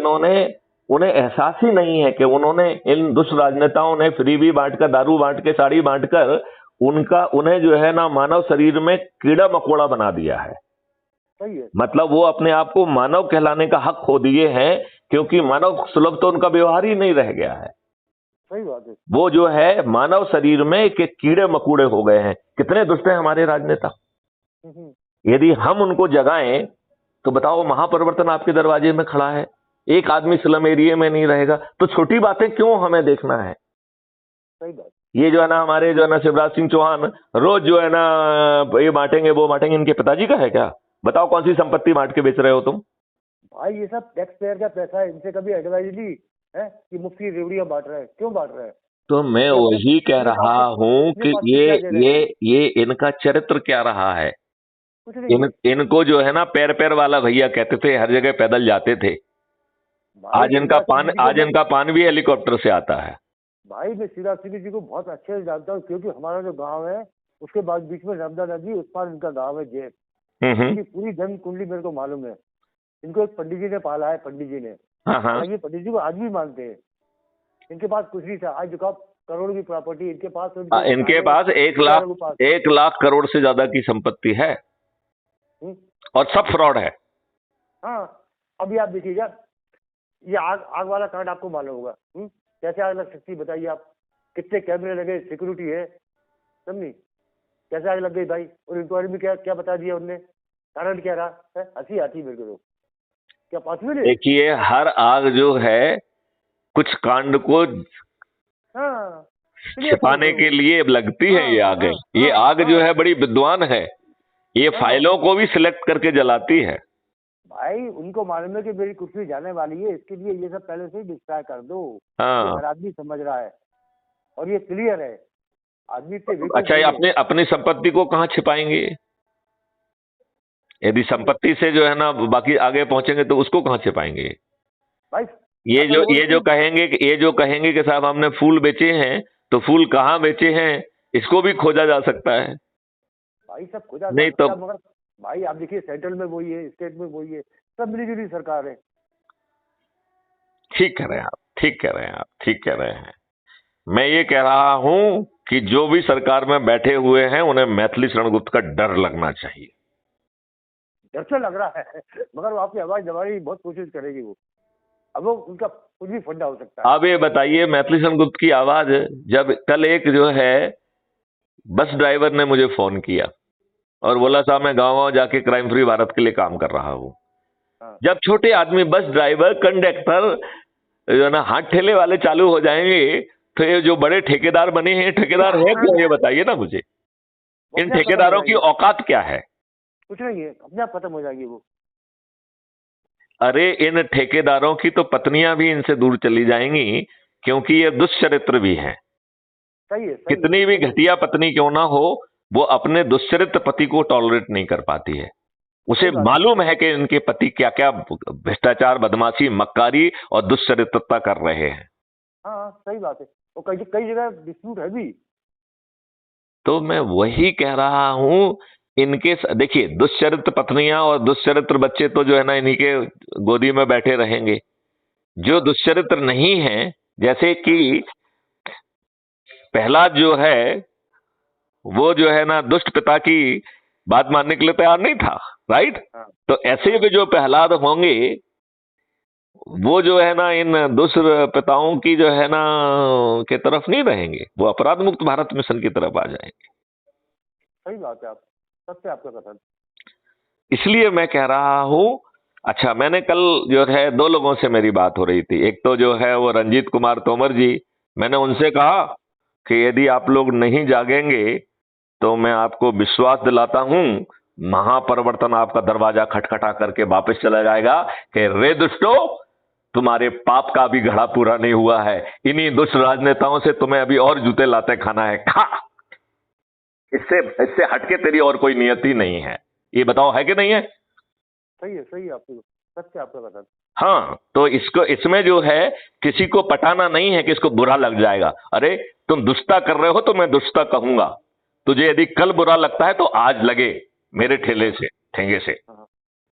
उन्हें एहसास ही नहीं है कि उन्होंने, इन दुष्ट राजनेताओं ने फ्री भी बांटकर, दारू बांट के, साड़ी बांटकर उन्हें जो है ना मानव शरीर में कीड़ा मकोड़ा बना दिया है। सही है। मतलब वो अपने आप को मानव कहलाने का हक खो दिए हैं, क्योंकि मानव सुलभ तो उनका व्यवहार ही नहीं रह गया है। सही बात है। वो जो है मानव शरीर में के कीड़े मकोड़े हो गए हैं। कितने दुष्ट हैं हमारे राजनेता। यदि हम उनको जगाएं तो बताओ, महापरिवर्तन आपके दरवाजे में खड़ा है। एक आदमी स्लम एरिया में नहीं रहेगा तो छोटी बातें क्यों हमें देखना है। सही बात। ये जो है ना हमारे जो है ना शिवराज सिंह चौहान रोज जो है ना ये बांटेंगे वो बांटेंगे, इनके पिताजी का है क्या? बताओ कौन सी संपत्ति बांट के बेच रहे हो तुम? भाई ये सब टैक्स पेयर का पैसा है, इनसे कभी एडवाइस ली है कि मुफ्त की रेवड़ियां बांट रहे हैं? क्यों बांट रहे हैं? तो मैं वही कह रहा हूं कि ये इनका चरित्र क्या रहा है। इनको जो है ना पैर पैर वाला भैया कहते थे, हर जगह पैदल जाते थे। आज इनका पान भी हेलीकॉप्टर से आता है। भाई मैं शिवराज सिंह जी को बहुत अच्छे से जानता हूँ, क्योंकि हमारा जो गांव है उसके बाद बीच में नर्मदा नदी, उस पार इनका गांव है जेब। इनकी पूरी जन्म कुंडली मेरे को मालूम है। इनको एक पंडित जी ने पाला है, पंडित जी ने। ये पंडित जी को आज भी मानते हैं। इनके पास कुछ नहीं था, आज जो करोड़ की प्रॉपर्टी इनके पास। इनके पास 1 लाख करोड़ से ज्यादा की संपत्ति है और सब फ्रॉड है। हाँ, अभी आप देखिएगा, ये आग वाला कांड आपको मालूम होगा। कैसे आग लग सकती है बताइए आप? कितने कैमरे लगे, सिक्योरिटी है, समझी? कैसे आग लग गई भाई? और इंक्वायरी में क्या क्या बता दिया उनने? कारण क्या रहा है? हंसी आती है मेरे को। क्या पॉसिबल है? देखिए, हर आग जो है कुछ कांड को छिपाने के लिए लगती है। ये आग ये आग जो है बड़ी विद्वान है, ये फाइलों को भी सिलेक्ट करके जलाती है। भाई उनको मालूम है कि मेरी कुर्सी जाने वाली है, इसके लिए ये सब पहले से ही डिस्ट्राय कर दो। हर आदमी समझ रहा है और ये क्लियर है आदमी से। अच्छा, ये अपनी संपत्ति को कहाँ छिपाएंगे? यदि संपत्ति से जो है ना बाकी आगे पहुंचेंगे तो उसको कहाँ छिपाएंगे भाई? ये जो कहेंगे कि साहब हमने फूल बेचे हैं, तो फूल कहाँ बेचे हैं इसको भी खोजा जा सकता है। भाई सब खोजा नहीं सकता तो मगर भाई आप देखिए, सेंट्रल में वही है, स्टेट में वही है, सब मिली-जुली सरकार है। ठीक कह रहे हैं आप, ठीक कह रहे हैं आप, ठीक कह रहे हैं। मैं ये कह रहा हूं कि जो भी सरकार में बैठे हुए हैं उन्हें मैथिली शरण गुप्त का डर लगना चाहिए। डर तो लग रहा है, मगर वो आपकी आवाज दबाने की बहुत कोशिश करेगी वो। अब वो उनका कुछ भी फंडा हो सकता है। अब ये बताइए, मैथिली शरण गुप्त की आवाज, जब कल एक जो है बस ड्राइवर ने मुझे फोन किया और बोला साहब मैं गाँव जाके क्राइम फ्री भारत के लिए काम कर रहा हूँ। जब छोटे आदमी, बस ड्राइवर, कंडक्टर जो ना हाथ ठेले वाले चालू हो जाएंगे तो ये जो बड़े ठेकेदार बने हैं, ठेकेदार है क्या? ये बताइए ना मुझे, इन ठेकेदारों की औकात क्या है? कुछ नहीं है, अपने आप खत्म हो जाएगी वो। अरे इन ठेकेदारों की तो पत्नियां भी इनसे दूर चली जाएंगी, क्योंकि ये दुष्चरित्र भी हैं। सही है। कितनी भी घटिया पत्नी क्यों ना हो, वो अपने दुष्चरित्र पति को टॉलरेट नहीं कर पाती है। उसे मालूम है कि इनके पति क्या क्या भ्रष्टाचार, बदमाशी, मक्कारी और दुष्चरित्रता कर रहे हैं। हाँ सही बात है, वो कई जगह डिस्प्यूट है भी। तो मैं वही कह रहा हूं इनके देखिए, दुष्चरित्र पत्नियां और दुष्चरित्र बच्चे तो जो है ना इन्हीं के गोदी में बैठे रहेंगे। जो दुष्चरित्र नहीं है, जैसे कि प्रहलाद जो है, वो जो है ना दुष्ट पिता की बात मानने के लिए तैयार नहीं था, राइट। हाँ तो ऐसे भी जो प्रहलाद होंगे, वो जो है ना इन दुष्ट पिताओं की जो है ना के तरफ नहीं रहेंगे, वो अपराध मुक्त भारत मिशन की तरफ आ जाएंगे। सही बात है, आप सत्य आपका कथन। इसलिए मैं कह रहा हूं। अच्छा, मैंने कल जो है दो लोगों से मेरी बात हो रही थी। एक तो जो है वो रंजीत कुमार तोमर जी, मैंने उनसे कहा कि यदि आप लोग नहीं जागेंगे तो मैं आपको विश्वास दिलाता हूं, महापरिवर्तन आपका दरवाजा खटखटा करके वापस चला जाएगा कि रे दुष्टो, तुम्हारे पाप का भी घड़ा पूरा नहीं हुआ है, इन्हीं दुष्ट राजनेताओं से तुम्हें अभी और जूते लाते खाना है, खा। इससे इससे हटके तेरी और कोई नियति नहीं है। ये बताओ, है कि नहीं है? सही है आपकी, सत्य आपका कथन। हाँ, तो इसको, इसमें जो है किसी को पटाना नहीं है कि इसको बुरा लग जाएगा। अरे तुम दुष्टता कर रहे हो तो मैं दुष्टता कहूंगा, तुझे यदि कल बुरा लगता है तो आज लगे मेरे ठेले से, ठेंगे से। हाँ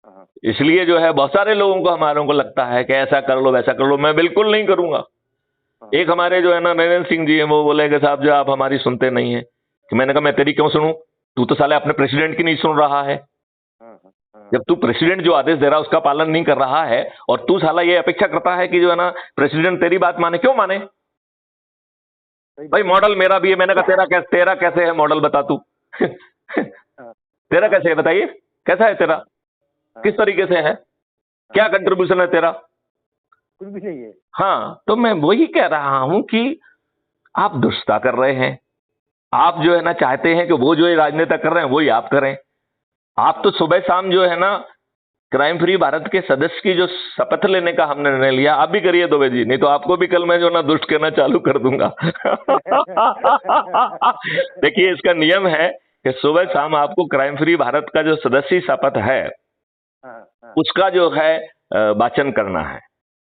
हाँ इसलिए जो है बहुत सारे लोगों को, हमारों को लगता है कि ऐसा कर लो वैसा कर लो, मैं बिल्कुल नहीं करूंगा। हाँ एक हमारे जो है ना नरेंद्र सिंह जी हैं, वो बोले कि साहब जो आप हमारी सुनते नहीं है। कि मैंने कहा मैं तेरी क्यों सुनूं, तू तो साले अपने प्रेसिडेंट की नहीं सुन रहा है। हाँ। जब तू प्रेसिडेंट जो आदेश दे रहा है उसका पालन नहीं कर रहा है, और तू साला ये अपेक्षा करता है कि जो है ना प्रेसिडेंट तेरी बात माने, क्यों माने? सही भाई बात मॉडल मेरा भी है। मैंने कहा तेरा कैसे है मॉडल, बता तू। हाँ, तेरा कैसे है बताइए, कैसा है तेरा, किस तरीके से है, क्या कंट्रीब्यूशन है तेरा? कुछ भी नहीं है। हाँ, तो मैं वही कह रहा हूं कि आप दुष्टता कर रहे हैं। आप जो है ना चाहते हैं कि वो जो ये राजनेता कर रहे हैं वही आप करें। आप तो सुबह शाम जो है ना क्राइम फ्री भारत के सदस्य की जो शपथ लेने का हमने निर्णय लिया, आप भी करिए दुबे जी, नहीं तो आपको भी कल मैं जो ना दुष्ट कहना चालू कर दूंगा। देखिए, इसका नियम है कि सुबह शाम आपको क्राइम फ्री भारत का जो सदस्य शपथ है उसका जो है वाचन करना है,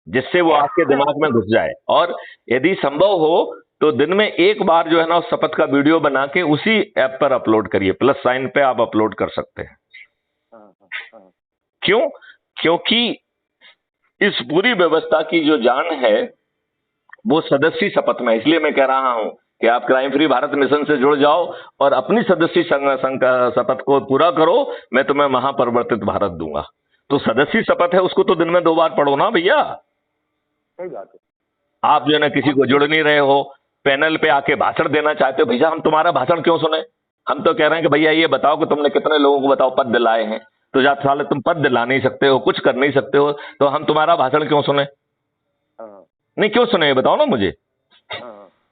जिससे वो आपके दिमाग में घुस जाए। और यदि संभव हो तो दिन में एक बार जो है ना उस शपथ का वीडियो बना के उसी ऐप पर अपलोड करिए, प्लस साइन पे आप अपलोड कर सकते हैं। क्यों? क्योंकि इस पूरी व्यवस्था की जो जान है वो सदस्य शपथ में। इसलिए मैं कह रहा हूं कि आप क्राइम फ्री भारत मिशन से जुड़ जाओ और अपनी सदस्य शपथ को पूरा करो, मैं तुम्हें महापरिवर्तित भारत दूंगा। तो सदस्य शपथ है, उसको तो दिन में 2 बार पढ़ो ना भैया। सही बात है। आप जो है ना किसी को जुड़ नहीं रहे हो, पैनल पे आके भाषण देना चाहते हो, भैया हम तुम्हारा भाषण क्यों सुने? हम तो कह रहे हैं कि भैया ये बताओ कि तुमने कितने लोगों को बताओ पद दिलाए हैं। तो जब साले तुम पद दिला नहीं सकते हो, कुछ कर नहीं सकते हो, तो हम तुम्हारा भाषण क्यों सुने? नहीं, क्यों सुने ये बताओ ना मुझे।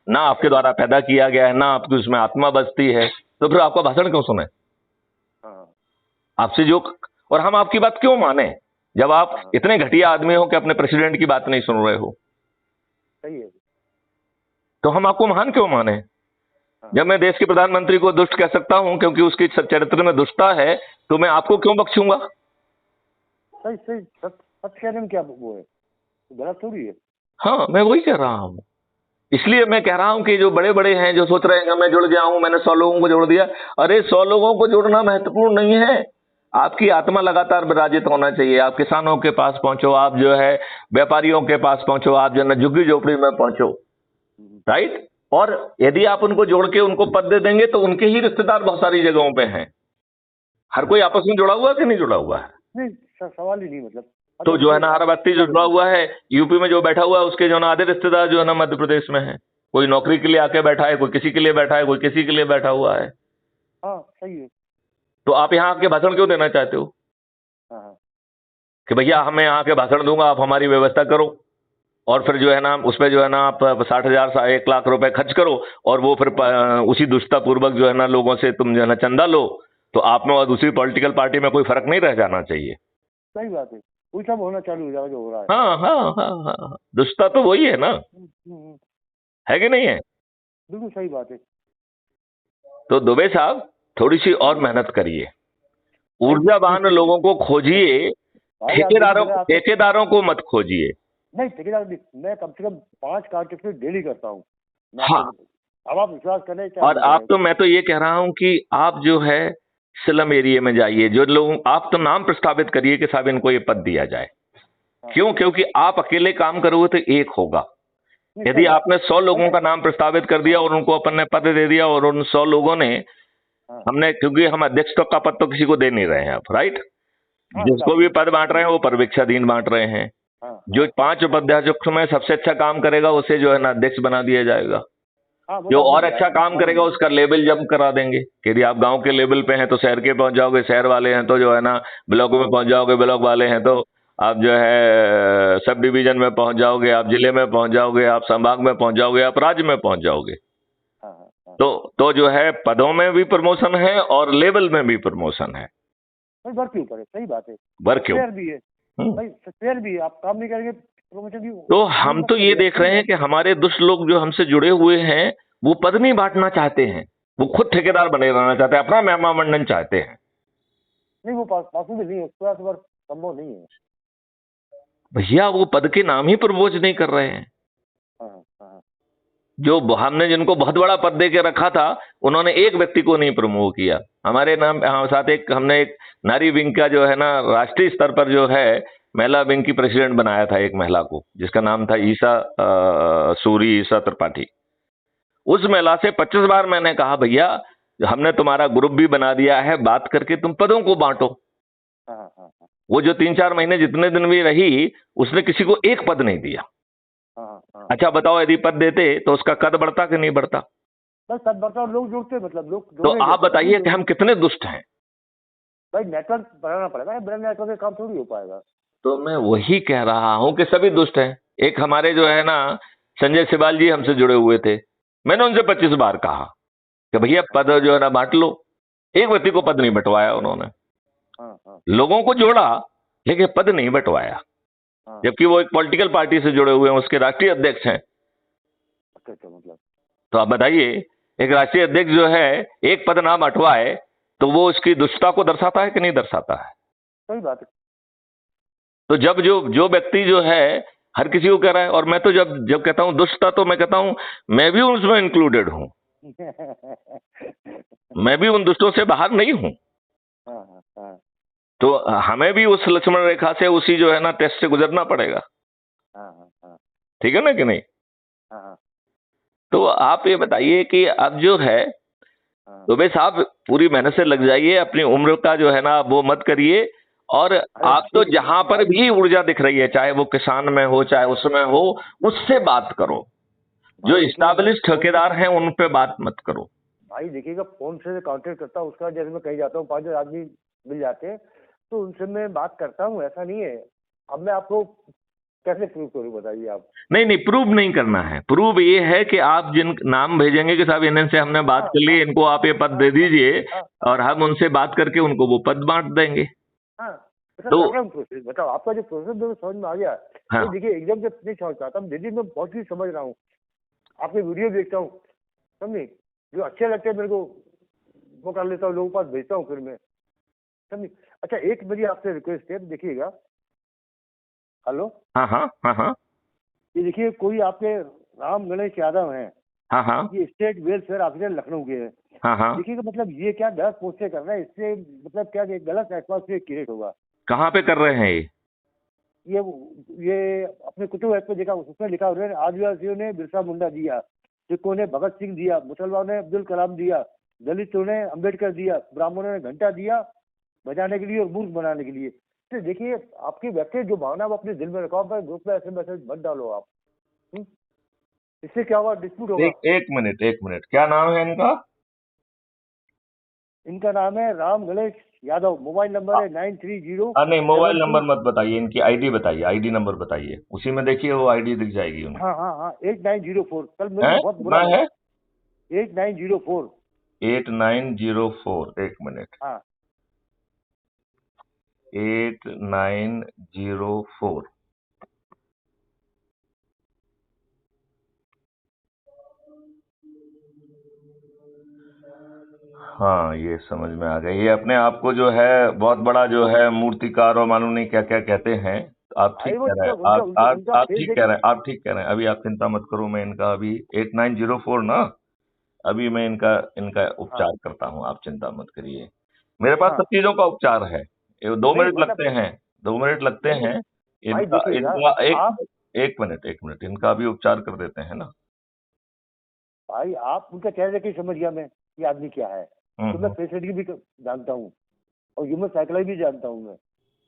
ना आपके द्वारा पैदा किया गया है, ना आपकी उसमें आत्मा बसती है, तो फिर आपका भाषण क्यों सुने? आपसे जो, और हम आपकी बात क्यों माने जब आप इतने घटिया आदमी हो कि अपने प्रेसिडेंट की बात नहीं सुन रहे हो? सही है। तो हम आपको महान क्यों माने? जब मैं देश के प्रधानमंत्री को दुष्ट कह सकता हूं क्योंकि उसकी चरित्र में दुष्टता है, तो मैं आपको क्यों बख्शूंगा? सही सही, सत्य कहने में क्या वो है, गलत थोड़ी है। हाँ, मैं वही कह रहा हूं। इसलिए मैं कह रहा हूं कि जो बड़े बड़े हैं, जो सोच रहे हैं कि मैं जुड़ गया हूं, मैंने 100 लोगों को जोड़ दिया। अरे 100 लोगों को जोड़ना महत्वपूर्ण नहीं है, आपकी आत्मा लगातार विराजित होना चाहिए। आप किसानों के पास पहुंचो, आप जो है व्यापारियों के पास पहुंचो, आप जो है झुग्गी झोपड़ी में पहुंचो, राइट। और यदि आप उनको जोड़ के उनको पद दे देंगे तो उनके ही रिश्तेदार बहुत सारी जगहों पे हैं। हर कोई आपस में जुड़ा हुआ है कि नहीं जुड़ा हुआ है? नहीं, सवाल ही नहीं। मतलब तो जो है ना हर व्यक्ति जो जुड़ा हुआ है, यूपी में जो बैठा हुआ है उसके जो ना आधे रिश्तेदार जो है ना मध्य प्रदेश में है। कोई नौकरी के लिए आके बैठा है, कोई किसी के लिए बैठा है, कोई किसी के लिए बैठा हुआ है। हाँ सही है। तो आप यहाँ आके भाषण क्यों देना चाहते हो कि भैया हमें यहाँ के भाषण दूंगा, आप हमारी व्यवस्था करो, और फिर जो है ना उस पर जो है ना आप 60,000 1 लाख रुपए खर्च करो, और वो फिर उसी दुष्टता पूर्वक जो है ना लोगों से तुम जो है ना चंदा लो, तो आप में और दूसरी पॉलिटिकल पार्टी में कोई फर्क नहीं रह जाना चाहिए। सही बात है, वही सब होना चालू हो जाएगा जो हो रहा है। हाँ हाँ हाँ हाँ, दुष्टता तो वही है ना, है कि नहीं है? बिल्कुल सही बात है। तो दुबे साहब थोड़ी सी और मेहनत करिए, ऊर्जावान लोगों को खोजिए, ठेकेदारों को मत खोजिए। नहीं, ठेकेदार मैं कम से कम 5 कार्य डेली करता हूँ। हाँ, अब आप विश्वास करें और आप तो, मैं तो ये कह रहा हूं कि आप जो है स्लम एरिया में जाइए, जो लोग, आप तो नाम प्रस्तावित करिए कि साहब इनको ये पद दिया जाए। क्यों? क्योंकि आप अकेले काम करोगे तो एक होगा। नहीं, यदि सही बात आपने 100 लोगों का नाम प्रस्तावित कर दिया और उनको अपन ने पद दे दिया और उन 100 लोगों ने, हाँ हमने, क्योंकि हम अध्यक्ष का पद तो किसी को दे नहीं रहे हैं अब, राइट? हाँ जिसको भी पद बांट रहे हैं वो परवीक्षाधीन बांट रहे हैं। हाँ जो हाँ 5 उपाध्यक्षों में सबसे अच्छा काम करेगा उसे जो है ना अध्यक्ष बना दिया जाएगा। हाँ, वो तो जो आपने और बताया अच्छा काम करेगा उसका लेवल जंप करा देंगे। कि यदि आप गांव के लेवल पे हैं तो शहर के पहुंच जाओगे, शहर वाले हैं तो जो है ना ब्लॉक में पहुंच जाओगे, ब्लॉक वाले हैं तो आप जो है सब डिवीजन में पहुंच जाओगे, आप जिले में पहुंच जाओगे, आप संभाग में पहुंच जाओगे, आप राज्य में पहुंच जाओगे। हाँ हाँ हाँ। तो जो है पदों में भी प्रमोशन है और लेवल में भी प्रमोशन है। भाई वर्क के ऊपर है, सही बात है। वर्क क्यों? फेयर भी है भाई, फेयर भी है। आप काम नहीं करेंगे प्रमोशन भी तो हम तो ये देख रहे हैं कि हमारे दुष्ट लोग जो हमसे जुड़े हुए हैं वो पद नहीं बांटना चाहते हैं, वो खुद ठेकेदार बने रहना चाहते हैं, अपना महिमा मंडन चाहते हैं। नहीं, वो पॉसिबल नहीं है, उसका तो वर्क संभव नहीं है। भैया वो पद के नाम ही प्रपोज नहीं कर रहे हैं। हाँ हाँ जो हमने जिनको बहुत बड़ा पद दे के रखा था उन्होंने एक व्यक्ति को नहीं प्रमोव किया। हमारे नाम साथ हमने एक नारी विंग का जो है ना राष्ट्रीय स्तर पर जो है महिला विंग की प्रेसिडेंट बनाया था, एक महिला को, जिसका नाम था ईसा सूरी, ईसा त्रिपाठी। उस महिला से 25 बार मैंने कहा भैया हमने तुम्हारा ग्रुप भी बना दिया है, बात करके तुम पदों को बांटो। हाँ हाँ हाँ वो जो 3-4 महीने जितने दिन भी रही उसने किसी को एक पद नहीं दिया। हाँ हाँ। अच्छा बताओ, यदि पद देते तो उसका कद बढ़ता कि नहीं बढ़ता? बस सब बताओ, लोग जुड़ते, मतलब लोग तो जुड़ेंगे। आप बताइए कि हम कितने दुष्ट हैं। भाई नेटवर्क बनाना पड़ेगा, बिना नेटवर्क के काम थोड़ी हो पाएगा। तो मैं वही कह रहा हूं कि सभी दुष्ट हैं। एक हमारे जो है ना संजय सिबाल जी हमसे जुड़े हुए थे, मैंने उनसे 25 बार कहा कि भैया पद जो है ना बांट लो। एक व्यक्ति को पद नहीं बंटवाया उन्होंने। हाँ हाँ लोगों को जोड़ा लेकिन पद नहीं बंटवाया, हाँ। जबकि वो एक पॉलिटिकल पार्टी से जुड़े हुए हैं, उसके राष्ट्रीय अध्यक्ष हैं। अच्छा, मतलब तो आप बताइए, एक राष्ट्रीय अध्यक्ष जो है एक पद ना बंटवाए तो वो उसकी दुष्टता को दर्शाता है कि नहीं दर्शाता है? सही बात है। तो जब जो जो व्यक्ति जो है हर किसी को कह रहा है, और मैं तो जब जब कहता हूं दुष्टता तो मैं कहता हूं मैं भी उसमें इंक्लूडेड हूं, मैं भी उन दुष्टों से बाहर नहीं हूं। हाँ हाँ हाँ तो हमें भी उस लक्ष्मण रेखा से, उसी जो है ना टेस्ट से गुजरना पड़ेगा। हाँ हाँ हाँ ठीक है ना कि नहीं? हाँ तो आप ये बताइए कि अब जो है हाँ। दुबे साहब पूरी मेहनत से लग जाइए, अपनी उम्र का जो है ना वो मत करिए। और आप तो जहां पर भी ऊर्जा दिख रही है, चाहे वो किसान में हो चाहे उसमें हो, उससे बात करो। जो भाई इस्टेब्लिश ठेकेदार हैं उन पे बात मत करो। भाई देखिएगा, फोन से कांटेक्ट करता हूँ उसका, जैसे मैं कहीं जाता हूँ 5 आदमी मिल जाते हैं तो उनसे मैं बात करता हूँ, ऐसा नहीं है। अब मैं आपको कैसे प्रूव करूँ, बताइए आप। नहीं नहीं, प्रूव नहीं करना है। प्रूव ये है कि आप जिन नाम भेजेंगे कि साहब इनसे हमने बात कर ली, इनको आप ये पद दे दीजिए, और हम उनसे बात करके उनको वो पद बांट देंगे। हाँ तो प्रोसेस बताओ, आपका जो प्रोसेस मुझे समझ में आ गया। हाँ। तो देखिए एकदम से नहीं समझ पाता, दीदी मैं बहुत चीज समझ रहा हूँ, आपके वीडियो देखता हूँ, समझे, जो अच्छे लगते हैं मेरे को वो कर लेता हूँ, लोगों के पास भेजता हूँ फिर मैं, समझे। अच्छा एक मेरी आपसे रिक्वेस्ट है, देखिएगा, हेलो, हाँ हाँ हाँ हाँ ये देखिए कोई आपके राम गणेश यादव हैं, हाँ हाँ ये स्टेट वेलफेयर ऑफिसर लखनऊ के हैं। हाँ हाँ। देखिएगा मतलब ये क्या गलत पोस्टें कर रहे हैं, इससे मतलब क्या कि गलत एटमॉस्फेयर क्रिएट होगा। कहाँ पे कर रहे हैं ये? ये अपने कुतुब ऐप पे देखा, उसमें लिखा उन्होंने आदिवासियों ने बिरसा मुंडा दिया, सिखों ने भगत सिंह दिया, मुसलमानों ने अब्दुल कलाम दिया, दलितों ने अम्बेडकर दिया, ब्राह्मणों ने घंटा दिया बजाने के लिए और मूर्ख बनाने के लिए। तो देखिए आपकी व्यक्ति जो भावना आप अपने दिल में रखो, आप ग्रुप में ऐसे मैसेज मत डालो आप। इससे क्या होगा, डिस्प्यूट होगा। एक मिनट, क्या नाम है इनका? इनका नाम है राम गणेश यादव, मोबाइल नंबर है 930। नहीं, मोबाइल नंबर मत बताइए, इनकी आईडी बताइए, आईडी नंबर बताइए, उसी में देखिए वो आईडी दिख जाएगी उनको। हाँ हाँ हाँ 8904। कल मेरे को बहुत बुरा है 8904। 8904, एक मिनट, हाँ 8904। हाँ ये समझ में आ गया। ये अपने आप को जो है बहुत बड़ा जो है मूर्तिकार और मालूम नहीं क्या क्या कहते हैं। आप ठीक भाई वो कह रहे हैं, उनका उनका उनका आप फेस ठीक कह देखिए। रहे हैं, आप ठीक कह रहे हैं। अभी आप चिंता मत करो, मैं इनका अभी 8904 ना, अभी मैं इनका इनका हाँ उपचार करता हूँ, आप चिंता मत करिए। मेरे पास हाँ सब चीजों का उपचार है। ये 2 नहीं मिनट मतलब लगते हैं, 2 मिनट लगते नहीं हैं। भाई इनका देखिएगा इनका आप, एक मिनट, एक मिनट, इनका भी उपचार कर देते हैं ना। भाई आप उनका चेहरे की समझ गया मैं ये आदमी क्या है। तो मैं हम्म फेसिलिटी भी जानता हूँ और ह्यूमन साइकोलॉजी भी जानता हूँ मैं,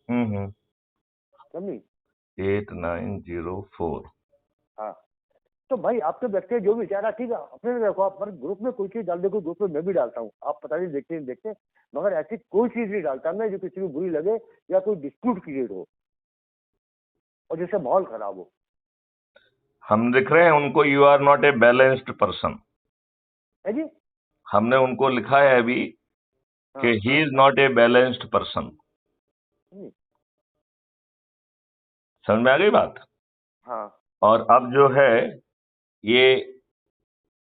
हम्म। समझी। 8904। हाँ तो भाई आपके व्यक्ति जो भी विचार है ठीक है अपने में रखो आप, पर ग्रुप में कोई चीज डाल दो, ग्रुप में मैं भी डालता हूँ, आप पता नहीं देखते नहीं देखते, मगर ऐसी कोई चीज नहीं डालता मैं जो किसी को बुरी लगे या कोई डिस्प्यूट क्रिएट हो और जिससे माहौल खराब हो। हम लिख रहे हैं उनको, you are not a balanced person. है जी। हमने उनको लिखा है अभी कि हाँ he is not a balanced person. Hmm, समझ में आ गई बात। हाँ और अब जो है ये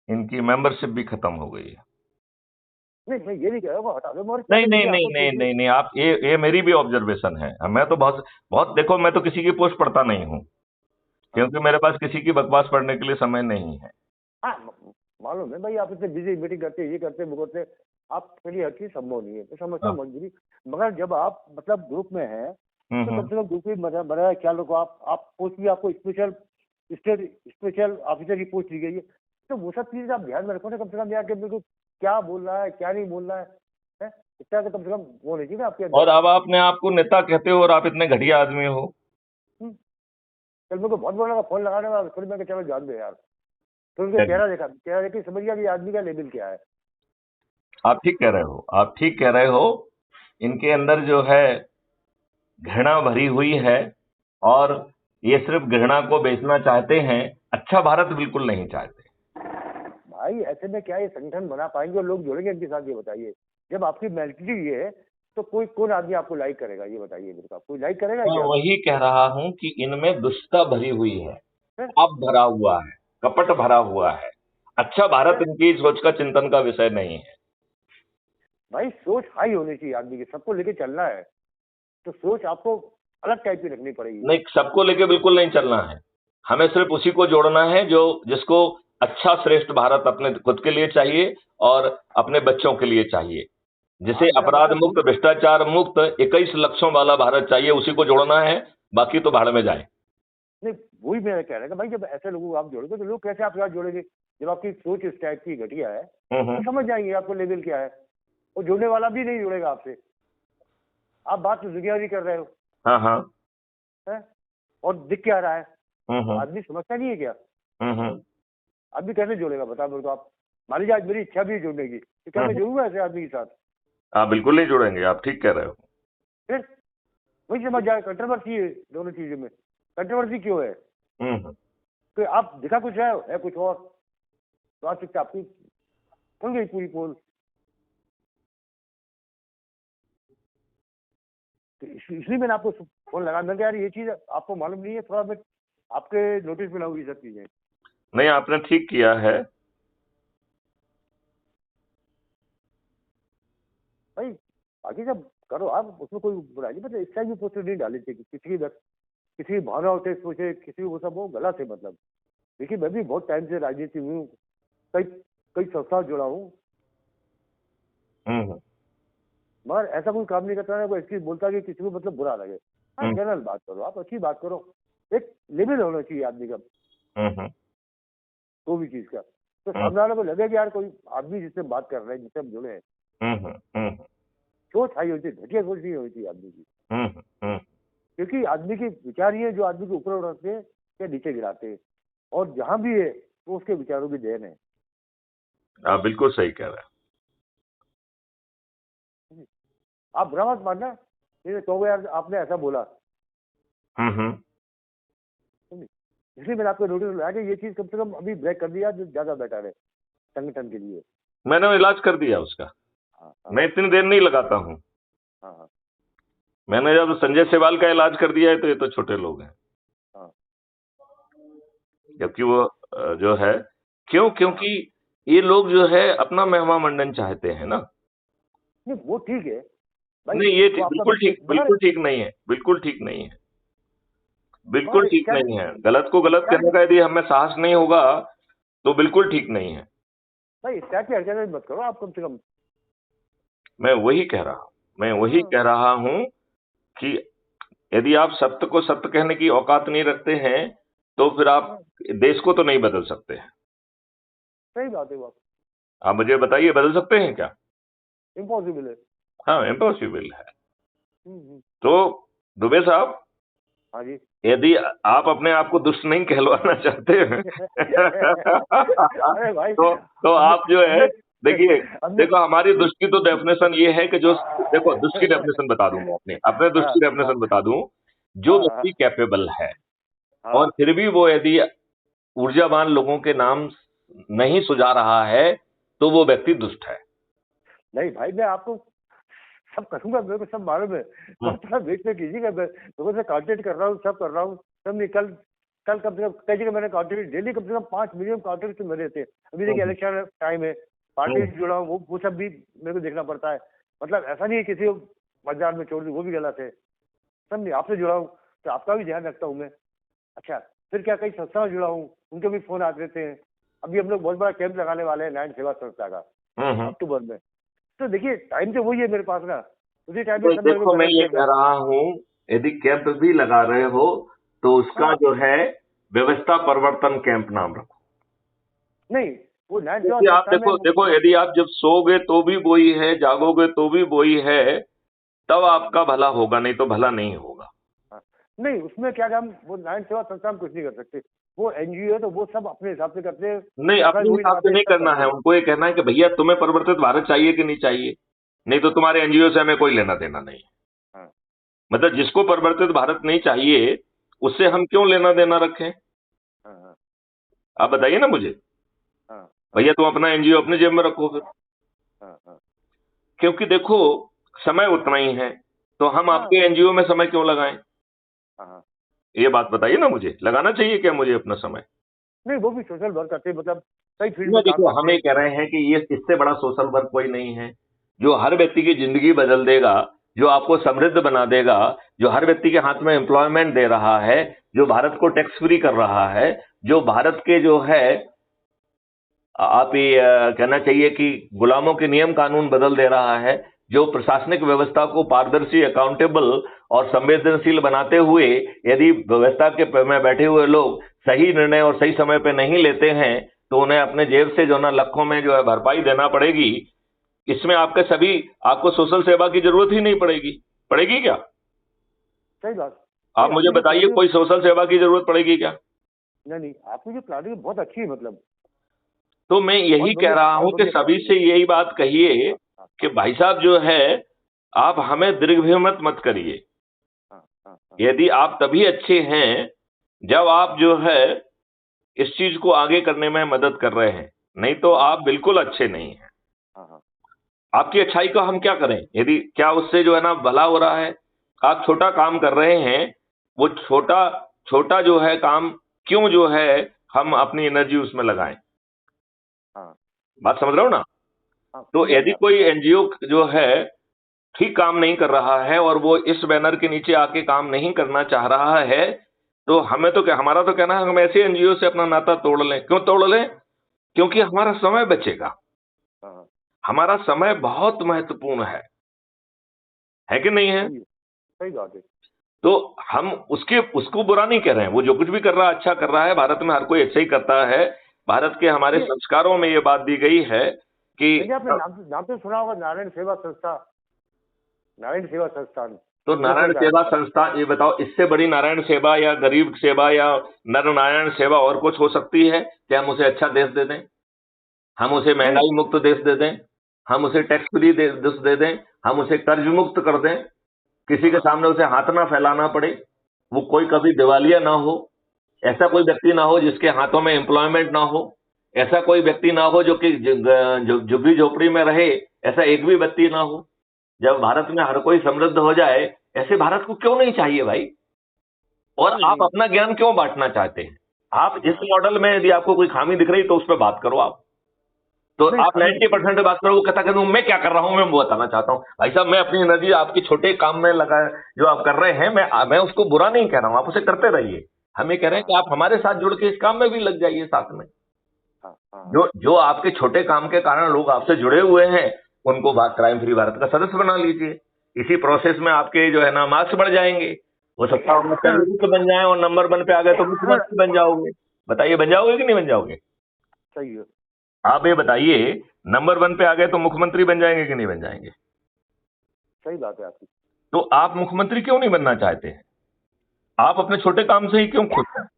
इनकी मेंबरशिप भी खत्म हो गई है। नहीं मैं ये नहीं कह रहा हूँ वो हटा दो, मगर नहीं कहने नहीं दीजिए नहीं आपको नहीं सोचने। नहीं नहीं, आप ये मेरी भी ऑब्जर्वेशन है। मैं तो बहुत बहुत देखो, मैं तो किसी की पोस्ट पढ़ता नहीं हूँ, हाँ क्योंकि मेरे पास किसी की बकवास पढ़ने के लिए समय नहीं है। हाँ मालूम है भाई आप इतने बिजी मीटिंग करते ये करते वो करते, आपके लिए हर चीज संभव नहीं है तो समझता हाँ। हूँ मजबूरी। मगर जब आप मतलब ग्रुप में हैं तो कम हम्म। से कम ग्रुप की बड़ा ख्याल रखो। आप पोस्ट भी आपको स्पेशल स्टेट स्पेशल ऑफिसर की पोस्ट दी गई है, तो वो सब चीजें आप ध्यान में रखो ना कम से कम यार कि मेरे को क्या बोल रहा है क्या नहीं बोल रहा है? इतना तो कम से कम वो नहीं चाहिए ना आपके और अंदर। अब आपने आपको नेता कहते हो और आप इतने घटिया आदमी हो। हम्म, कल मेरे को बहुत बोला फोन लगाने वाला, फिर मैं चलो जान दो यार, तो उनका चेहरा देखा, चेहरा देख के समझ गया कि ये आदमी का लेवल क्या है। आप ठीक कह रहे हो, आप ठीक कह रहे हो। इनके अंदर जो है घृणा भरी हुई है, और ये सिर्फ घृणा को बेचना चाहते हैं, अच्छा भारत बिल्कुल नहीं चाहते। भाई ऐसे में क्या ये संगठन बना पाएंगे और लोग जुड़ेंगे इनके साथ, ये बताइए। जब आपकी मेंटलिटी ये है तो कोई कौन आदमी आपको लाइक करेगा, ये बताइए मेरे को, कोई लाइक करेगा मैं क्या? वही कह रहा हूं कि इनमें दुष्टता भरी हुई है, हैं? पाप भरा हुआ है, कपट भरा हुआ है। अच्छा भारत हैं? इनकी सोच का, चिंतन का विषय नहीं है। भाई सोच हाई होनी चाहिए आदमी की, सबको लेके चलना है तो सोच आपको अलग टाइप की रखनी पड़ेगी। नहीं, सबको लेके बिल्कुल नहीं चलना है। हमें सिर्फ उसी को जोड़ना है जो जिसको अच्छा श्रेष्ठ भारत अपने खुद के लिए चाहिए और अपने बच्चों के लिए चाहिए। जिसे हाँ मेरा अपराध मतलब मुक्त, भ्रष्टाचार मुक्त 21 लक्षों वाला भारत चाहिए, उसी को जोड़ना है। बाकी तो भाड़ में जाए। नहीं वही मेरा कहना है कि भाई जब ऐसे लोगों को आप जोड़ोगे तो लोग कैसे आपके साथ जोड़ेंगे? जब आपकी सोच इस टाइप की घटिया है तो हम्म। समझ जाएंगे आपको लेवल क्या है, और जुड़ने वाला भी नहीं जुड़ेगा आपसे। आप बात तो दुनियादारी कर रहे हो हाँ हाँ। है, और दिख क्या रहा है? तो हम्म आदमी समझता नहीं है क्या? हम्म आदमी कैसे जोड़ेगा बताओ मेरे को आप। मान लीजिए आज मेरी इच्छा भी है जुड़ने की, तो क्या मैं हम्म। जुड़ूंगा ऐसे आदमी के साथ? आप बिल्कुल नहीं जुड़ेंगे, आप ठीक कह रहे हो। फिर वही समझ जाए कंट्रोवर्सी है दोनों चीजों में। कंट्रोवर्सी क्यों है? हम्म। कि आप दिखा कुछ है कुछ और, वास्तविकता आपकी खुल गई पूरी पोल। तो इसलिए मैंने आपको फोन लगा, मैंने कहा यार ये चीज आपको मालूम नहीं है, थोड़ा मैं आपके नोटिस में लाऊंगी ये सब चीजें। नहीं, आपने ठीक किया है। भाई बाकी जब करो आप उसमें कोई बुराई नहीं, मतलब इस टाइप की पोस्ट नहीं डाली थी किसी की भावनाओं से सोचे किसी वो सब, वो गलत है मतलब। देखिए मैं भी बहुत टाइम से राजनीति में हूँ, कई कई संस्थाओं जुड़ा हूँ, हम्म मगर ऐसा कोई काम नहीं करता है कोई ऐसी बोलता कि किसी को मतलब बुरा लगे। हाँ हम्म जनरल बात करो, आप अच्छी बात करो, एक लिमिट होना चाहिए आदमी का हम्म कोई भी चीज का, तो हम्म सामने वाले को लगे कि यार कोई आदमी जिससे बात कर रहे हैं जिससे हम जुड़े हैं। हम्म सोच हाई होती है, घटिया सोच नहीं होती आदमी की, हम्म। क्योंकि आदमी के विचार ही है जो आदमी को ऊपर उठाते हैं या नीचे गिराते हैं, और जहां भी है तो उसके विचारों की देन है। आप बिल्कुल सही कह रहे आप बुरा मत मानना, ये कहोगे यार आपने ऐसा बोला, हैं। इसलिए मैंने आपको नोटिस लगाया कि ये चीज कम से कम अभी ब्रेक कर दिया जो ज्यादा बेटर है संगठन के लिए। मैंने इलाज कर दिया उसका। हाँ हाँ मैं इतनी देर नहीं लगाता हूँ। हाँ हाँ मैंने जब संजय सेवाल का इलाज कर दिया है तो ये तो छोटे लोग हैं। हाँ जबकि वो जो है, क्योंकि ये लोग जो है अपना महिमा मंडन चाहते हैं ना। नहीं वो ठीक है भाई, नहीं, ये वो आपका बिल्कुल ठीक, मगर बिल्कुल ठीक नहीं है, बिल्कुल ठीक नहीं है, बिल्कुल मगर ठीक क्या नहीं है। गलत को गलत क्या कहने का यदि हमें साहस नहीं होगा तो बिल्कुल ठीक नहीं है। भाई इस टाइप की हरकतें मत करो आप कम से कम। मैं वही कह रहा हूँ। मैं वही हाँ कह रहा हूं कि यदि आप सत्य को सत्य कहने की औकात नहीं रखते हैं तो फिर आप हाँ, देश को तो नहीं बदल सकते हैं। सही बात है बात। आप मुझे बताइए, बदल सकते हैं क्या? इम्पॉसिबल है। हाँ, इम्पॉसिबल है। हम्म। तो दुबे साहब, हाँ जी। यदि आप अपने आप को दुष्ट नहीं कहलवाना चाहते हैं अरे भाई, तो हमने आप जो है, हमने देखिए, हमने देखो हमारी दुष्ट की तो डेफिनेशन ये है कि जो, देखो दुष्ट की हाँ डेफिनेशन बता दूं, मैं अपने दुष्ट की हाँ डेफिनेशन बता दूं। जो हाँ व्यक्ति कैपेबल है और हाँ। फिर भी वो यदि ऊर्जावान लोगों के नाम नहीं सुझा रहा है तो वो व्यक्ति दुष्ट है। नहीं भाई, मैं आपको सब करूंगा, मेरे को सब मालूम है। हम्म, थोड़ा थोड़ा वेट में कीजिएगा, मैं लोगों से कांटेक्ट कर रहा हूँ, सब कर रहा हूँ। सब नहीं, कल कल कम से कम कई जगह मैंने कांटेक्ट, डेली कम से कम 5 मिलियन कांटेक्ट मेरे थे। अभी देखिए हम्म, इलेक्शन टाइम है, पार्टी हम्म, से जुड़ा हूँ, वो सब भी मेरे को देखना पड़ता है। मतलब ऐसा नहीं है किसी को बाजार में छोड़ दूँ, वो भी गलत है। सब नहीं, आपसे जुड़ा हूँ तो आपका भी ध्यान रखता हूँ मैं। अच्छा, फिर क्या, कई संस्था में जुड़ा हूँ, उनके भी फोन आते रहते हैं। अभी हम लोग बहुत बड़ा कैंप लगाने वाले हैं नारायण सेवा संस्था का, हम्म। अक्टूबर में। तो देखिए टाइम तो वही है मेरे पास ना, उसी टाइम में तो सब मेरे को देखो, मैं मदद ये कह करना। रहा हूं, यदि कैंप भी लगा रहे हो तो उसका हाँ, जो है व्यवस्था परिवर्तन कैंप नाम रखो। नहीं, वो नारायण सेवा क्योंकि आप संस्था में देखो देखो, यदि आप जब सोओगे तो भी वही है, जागोगे तो भी वही है, तब आपका भला होगा, नहीं तो भला नहीं होगा। हाँ, नहीं उसमें क्या काम, वो नारायण सेवा संस्था में कुछ नहीं कर सकते। वो एनजीओ है तो वो सब अपने हिसाब से करते हैं, नहीं, पैसा भी अपने वही हिसाब से लगाते हैं, नहीं सब करना करते है, हैं। उनको ये कहना है कि भैया तुम्हें परिवर्तित भारत चाहिए कि नहीं चाहिए, नहीं तो हाँ तुम्हारे एनजीओ से हमें कोई लेना देना नहीं है। हाँ मतलब जिसको परिवर्तित भारत नहीं चाहिए उससे हाँ हम क्यों लेना देना रखें? हाँ हाँ आप बताइए ना मुझे। हाँ हाँ भैया तुम अपना एनजीओ अपने जेब में रखो फिर। हाँ हाँ क्योंकि देखो, समय उतना ही है, तो हम हाँ आपके एनजीओ में समय क्यों लगाएं? हाँ हाँ। ये बात बताइए ना मुझे, लगाना चाहिए क्या मुझे अपना समय? नहीं, वो भी सोशल वर्क करते हैं, मतलब कई फील्ड ना में काम देखो, हम करते ये हैं। कह रहे हैं कि ये इससे बड़ा सोशल वर्क कोई नहीं है, जो हर व्यक्ति की जिंदगी बदल देगा, जो आपको समृद्ध बना देगा, जो हर व्यक्ति के हाथ में एम्प्लॉयमेंट दे रहा है, जो भारत को टैक्स फ्री कर रहा है, जो भारत के जो है, आप ये कहना चाहिए कि गुलामों के नियम कानून बदल दे रहा है, जो प्रशासनिक व्यवस्था को पारदर्शी, अकाउंटेबल और संवेदनशील बनाते हुए, यदि व्यवस्था के में बैठे हुए लोग सही निर्णय और सही समय पे नहीं लेते हैं तो उन्हें अपने जेब से जो ना लाखों में जो है भरपाई देना पड़ेगी। इसमें आपके सभी, आपको सोशल सेवा की जरूरत ही नहीं पड़ेगी। पड़ेगी क्या? सही बात। आप नहीं, मुझे आपकी जो बताइए, प्लानिंग, कोई सोशल सेवा की जरूरत पड़ेगी क्या? नहीं नहीं, आपकी जो प्लानिंग बहुत अच्छी है, मतलब तो मैं बहुत यही कह बढ़िया, रहा हूं बहुत कि बढ़िया सभी प्लानिंग है। से यही बात कहिए हाँ हाँ कि हाँ भाई साहब जो है, आप हमें दीर्घविमत मत करिए। हाँ हाँ हाँ यदि आप तभी अच्छे हैं जब आप जो है इस चीज को आगे करने में मदद कर रहे हैं, नहीं तो हाँ आप बिल्कुल अच्छे नहीं हैं। हाँ हाँ आपकी अच्छाई का हम क्या करें, यदि क्या उससे जो है ना भला हो रहा है? आप छोटा काम कर रहे हैं, वो छोटा छोटा जो है काम क्यों जो है हम अपनी एनर्जी उसमें लगाएं? हाँ बात समझ रहे हो ना? हाँ, तो समझा यदि मैं कोई आपकी बात। एनजीओ जो है ठीक काम नहीं कर रहा है और वो इस बैनर के नीचे आके काम नहीं करना चाह रहा है, तो हमें तो क्या, हमारा तो कहना है हम ऐसे एनजीओ से अपना नाता तोड़ लें। क्यों तोड़ लें? क्योंकि हाँ हमारा समय बचेगा। हाँ हाँ, हमारा समय बहुत महत्वपूर्ण है कि नहीं है? सही है, सही बात है। तो हम उसके उसको बुरा नहीं कह रहे हैं, वो जो कुछ भी कर रहा है अच्छा कर रहा है, भारत में हर कोई अच्छा ही करता है। भारत के हमारे ये संस्कारों में ये बात दी गई है कि देखिए, आपने नाम तो सुना होगा, नारायण सेवा संस्था, नारायण सेवा संस्थान, तो वो नारायण चलता है सेवा मतलब। संस्था, ये बताओ, इससे बड़ी नारायण सेवा या गरीब सेवा या नर नारायण सेवा और कुछ हो सकती है कि हम उसे अच्छा देश दे दें, हम उसे नहीं महंगाई मुक्त देश दे दें, हम उसे टैक्स फ्री देश दे दें, हम उसे कर्ज मुक्त कर दें, किसी के हाँ सामने उसे हाथ ना फैलाना पड़े, वो कोई कभी दिवालिया ना हो, ऐसा कोई व्यक्ति ना हो जिसके हाथों में एम्प्लॉयमेंट ना हो, ऐसा कोई व्यक्ति ना हो जो कि झुग्गी झोपड़ी में रहे, ऐसा एक भी व्यक्ति ना हो। जब भारत में हर कोई समृद्ध हो जाए, ऐसे भारत को क्यों नहीं चाहिए भाई? और नहीं आप नहीं। अपना ज्ञान क्यों बांटना चाहते हैं? आप इस हाँ मॉडल में यदि आपको कोई खामी दिख रही तो उस पर बात करो आप। तो नहीं, आप खाली 90% बात करो, वो कहता कहता मैं क्या कर रहा हूं, मैं वो बताना चाहता हूं। भाई साहब, मैं अपनी एनर्जी आपकी छोटे काम में लगा, जो आप कर रहे हैं, मैं उसको बुरा नहीं कह रहा हूं, आप उसे करते रहिए। हम ये कह रहे हैं कि हाँ आप हमारे साथ जुड़ के इस काम में भी लग जाइए साथ में। हाँ हाँ जो जो आपके छोटे काम के कारण लोग आपसे जुड़े हुए हैं, उनको बात क्राइम फ्री भारत का सदस्य बना लीजिए। इसी प्रोसेस में आपके जो है ना मार्क्स बढ़ जाएंगे। हो सकता है टर्मिस्ट बन जाए और नंबर 1 पे आ गए तो मुख्यमंत्री बन जाओगे। बताइए बन जाओगे कि नहीं बन जाओगे? सही है। आप ये बताइए, नंबर 1 पे आ गए तो मुख्यमंत्री बन जाएंगे कि नहीं बन जाएंगे? सही बात है आपकी। तो आप मुख्यमंत्री क्यों नहीं बनना चाहते हैं? आप अपने छोटे काम से ही क्यों खुश हैं?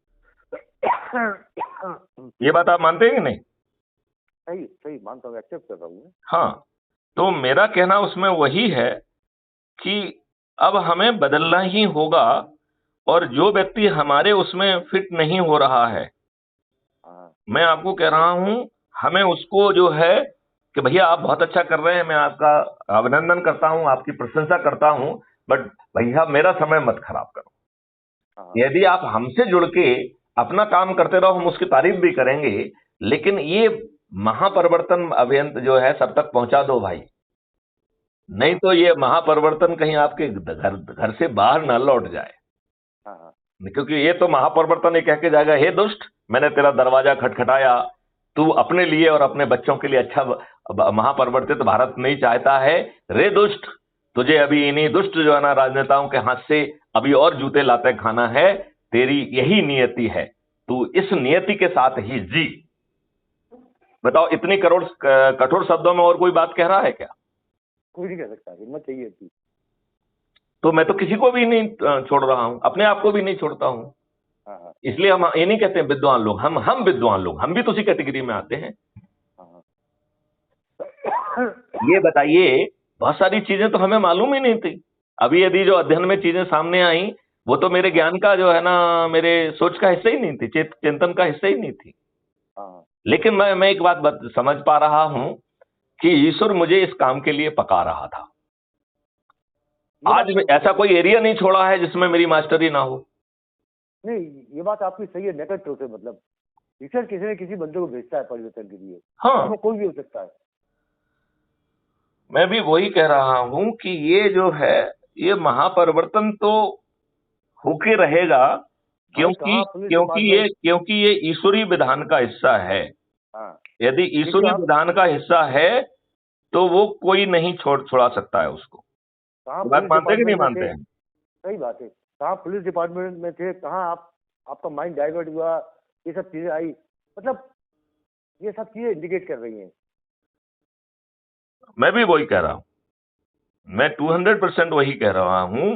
ये बात आप मानते हैं कि नहीं? सही सही मानता हूँ, एक्सेप्ट कर रहा हूँ मैं। हाँ, तो मेरा कहना उसमें वही है कि अब हमें बदलना ही होगा, और जो व्यक्ति हमारे उसमें फिट नहीं हो रहा है, हाँ मैं आपको कह रहा हूं, हमें उसको जो है कि भैया आप बहुत अच्छा कर रहे हैं, मैं आपका अभिनंदन करता हूं, आपकी प्रशंसा करता हूं, बट भैया मेरा समय मत खराब करो। हाँ यदि आप हमसे जुड़ के अपना काम करते रहो, हम उसकी तारीफ भी करेंगे, लेकिन ये महापरिवर्तन अभियान जो है सब तक पहुंचा दो भाई। नहीं तो ये महापरिवर्तन कहीं आपके घर घर से बाहर ना लौट जाए। हाँ हाँ क्योंकि ये तो महापरिवर्तन ये कह के जाएगा, हे दुष्ट मैंने तेरा दरवाजा खटखटाया, तू अपने लिए और अपने बच्चों के लिए अच्छा महापरिवर्तित भारत नहीं चाहता है, रे दुष्ट तुझे अभी इन्हीं दुष्ट जो है ना राजनेताओं के हाथ से अभी और जूते लाते खाना है, तेरी यही नियति है, तू इस नियति के साथ ही जी। बताओ इतनी कठोर शब्दों में और कोई बात कह रहा है क्या? कोई नहीं कह सकता, हिम्मत चाहिए थी। तो मैं तो किसी को भी नहीं छोड़ रहा हूं, अपने आप को भी नहीं छोड़ता हूं। हाँ हाँ इसलिए हम ये नहीं कहते हैं विद्वान लोग, हम विद्वान लोग, हम भी तो उसी कैटेगरी में आते हैं। हाँ ये बताइए, बहुत सारी चीजें तो हमें मालूम ही नहीं थी। अभी यदि जो अध्ययन में चीजें सामने आई, वो तो मेरे ज्ञान का जो है ना, मेरे सोच का हिस्सा ही नहीं थी, चिंतन का हिस्सा ही नहीं थी। हाँ लेकिन मैं एक बात समझ पा रहा हूं कि ईश्वर मुझे इस काम के लिए पका रहा था। आज ऐसा कोई एरिया नहीं छोड़ा है जिसमें मेरी मास्टरी ना हो। नहीं, ये बात आपकी सही है, नेकट ट्रूथ है। मतलब ईश्वर किसी न किसी बंदे को भेजता है परिवर्तन के लिए। हाँ, वो कोई भी हो सकता है। मैं भी वही कह रहा हूं कि ये जो है, ये महापरिवर्तन तो होके रहेगा, क्योंकि क्योंकि ये ईश्वरीय विधान का हिस्सा है। हाँ यदि ईश्वरीय विधान का हिस्सा है तो वो कोई नहीं छोड़ा सकता है उसको। बात मानते हैं कि नहीं मानते हैं? सही बात है। कहाँ पुलिस डिपार्टमेंट में थे, कहाँ आपका माइंड डाइवर्ट हुआ, ये सब चीजें आई। मतलब ये सब चीजें इंडिकेट कर रही हैं। मैं भी वही कह रहा हूं, मैं 200% वही कह रहा हूं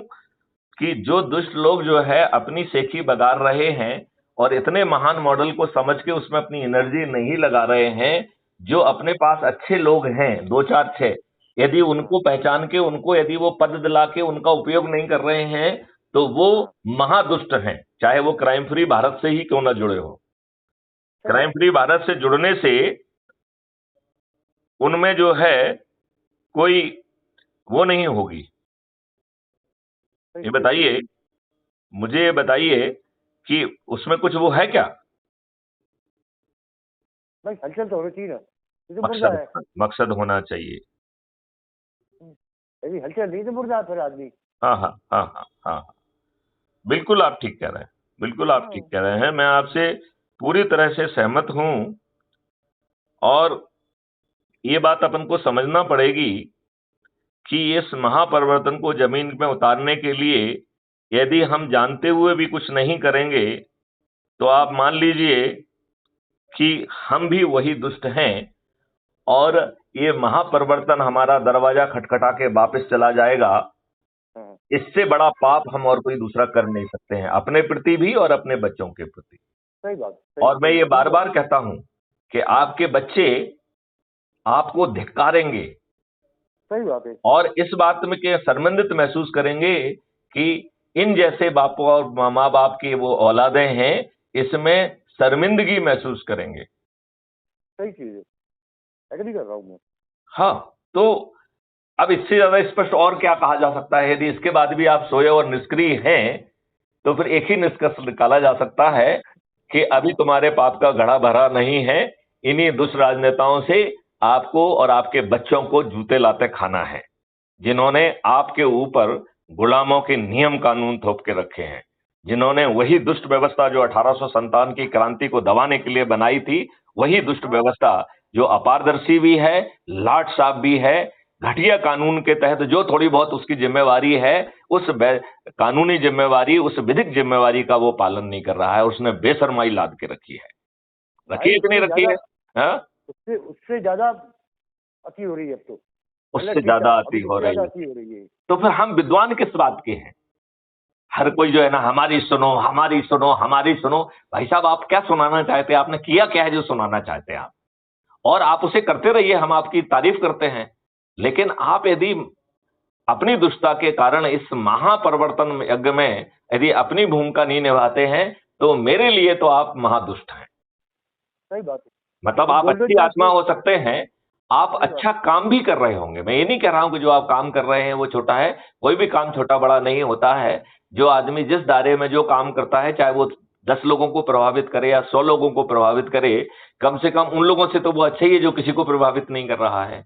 कि जो दुष्ट लोग जो है अपनी सेखी बगार रहे हैं और इतने महान मॉडल को समझ के उसमें अपनी एनर्जी नहीं लगा रहे हैं, जो अपने पास अच्छे लोग हैं 2 4 6, यदि उनको पहचान के उनको यदि वो पद दिला के उनका उपयोग नहीं कर रहे हैं तो वो महादुष्ट हैं, चाहे वो क्राइम फ्री भारत से ही क्यों ना जुड़े हो। क्राइम फ्री भारत से जुड़ने से उनमें जो है कोई वो नहीं होगी। ये बताइए, मुझे ये बताइए कि उसमें कुछ वो है क्या? भाई हलचल तो होनी चाहिए ना। मकसद होना चाहिए। यदि हलचल नहीं तो मुर्दा फिर आदमी। हाँ हाँ हाँ हाँ हाँ, बिल्कुल आप ठीक कह रहे हैं, बिल्कुल आप ठीक कह रहे हैं, मैं आपसे पूरी तरह से सहमत हूं। और ये बात अपन को समझना पड़ेगी कि इस महापरिवर्तन को जमीन में उतारने के लिए यदि हम जानते हुए भी कुछ नहीं करेंगे तो आप मान लीजिए कि हम भी वही दुष्ट हैं और ये महापरिवर्तन हमारा दरवाजा खटखटा के वापस चला जाएगा। इससे बड़ा पाप हम और कोई दूसरा कर नहीं सकते हैं, अपने प्रति भी और अपने बच्चों के प्रति। सही बात। और मैं ये बार बार कहता हूं कि आपके बच्चे आपको धिक्कारेंगे। सही बात है। और इस बात में के शर्मिंदित महसूस करेंगे कि इन जैसे बापों और माँ बाप की वो औलादें हैं, इसमें शर्मिंदगी महसूस करेंगे। सही चीज है, एग्री कर रहा हूं मैं। हाँ, तो अब इससे ज्यादा स्पष्ट और क्या कहा जा सकता है? यदि इसके बाद भी आप सोए और निष्क्रिय हैं तो फिर एक ही निष्कर्ष निकाला जा सकता है कि अभी तुम्हारे पाप का घड़ा भरा नहीं है, इन्हीं दुष्ट राजनेताओं से आपको और आपके बच्चों को जूते लाते खाना है, जिन्होंने आपके ऊपर गुलामों के नियम कानून थोप के रखे हैं, जिन्होंने वही दुष्ट व्यवस्था जो 1857 की क्रांति को दबाने के लिए बनाई थी, वही दुष्ट व्यवस्था जो अपारदर्शी भी है, लाट साफ भी है, घटिया कानून के तहत जो थोड़ी बहुत उसकी जिम्मेवारी है, उस कानूनी जिम्मेवारी, उस विधिक जिम्मेवारी का वो पालन नहीं कर रहा है। उसने बेशर्माई लाद के रखी है, रखी है कि नहीं रखी है? हाँ, उससे उससे ज्यादा अति हो रही है अब तो। उससे ज्यादा अति हो रही है। अति हो रही है। तो फिर हम विद्वान किस बात के हैं? हर कोई जो है ना, हमारी सुनो, हमारी सुनो, हमारी सुनो। भाई साहब, आप क्या सुनाना चाहते हैं? आपने किया क्या है जो सुनाना चाहते हैं आप? और आप उसे करते रहिए, हम आपकी तारीफ करते हैं। लेकिन आप यदि अपनी दुष्टता के कारण इस महापरिवर्तन यज्ञ में यदि अपनी भूमिका नहीं निभाते हैं, तो मेरे लिए तो आप महादुष्ट हैं। सही बात है। मतलब आप अच्छी आत्मा हो सकते हैं, आप अच्छा काम भी कर रहे होंगे। मैं ये नहीं कह रहा हूं कि जो आप काम कर रहे हैं वो छोटा है। कोई भी काम छोटा बड़ा नहीं होता है। जो आदमी जिस दायरे में जो काम करता है, चाहे वो 10 लोगों को प्रभावित करे या 100 लोगों को प्रभावित करे, कम से कम उन लोगों से तो वो अच्छा ही है जो किसी को प्रभावित नहीं कर रहा है।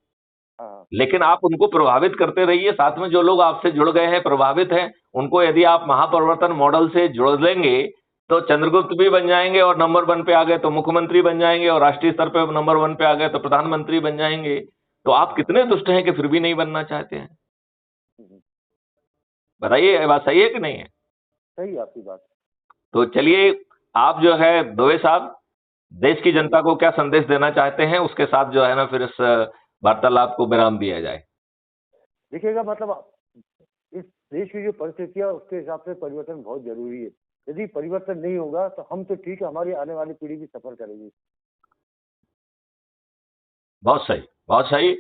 हाँ। लेकिन आप उनको प्रभावित करते रहिए। साथ में जो लोग आपसे जुड़ गए हैं, प्रभावित हैं, उनको यदि आप महापरिवर्तन मॉडल से जोड़ लेंगे, तो चंद्रगुप्त भी बन जाएंगे, और नंबर 1 पे आ गए तो मुख्यमंत्री बन जाएंगे, और राष्ट्रीय स्तर पे नंबर 1 पे आ गए तो प्रधानमंत्री बन जाएंगे। तो आप कितने दुष्ट हैं कि फिर भी नहीं बनना चाहते हैं? बताइए, ये बात सही है कि नहीं है? सही है आपकी बात। तो चलिए, आप जो है दोवे साहब, देश की जनता को क्या संदेश देना चाहते हैं, उसके साथ जो है ना फिर इस वार्तालाप को विराम दिया जाए। देखिएगा, मतलब इस देश की जो परिस्थितियां, उसके हिसाब से परिवर्तन बहुत जरूरी है। यदि परिवर्तन नहीं होगा तो हम तो ठीक है, हमारी आने वाली पीढ़ी भी सफर करेगी। बहुत सही, बहुत सही।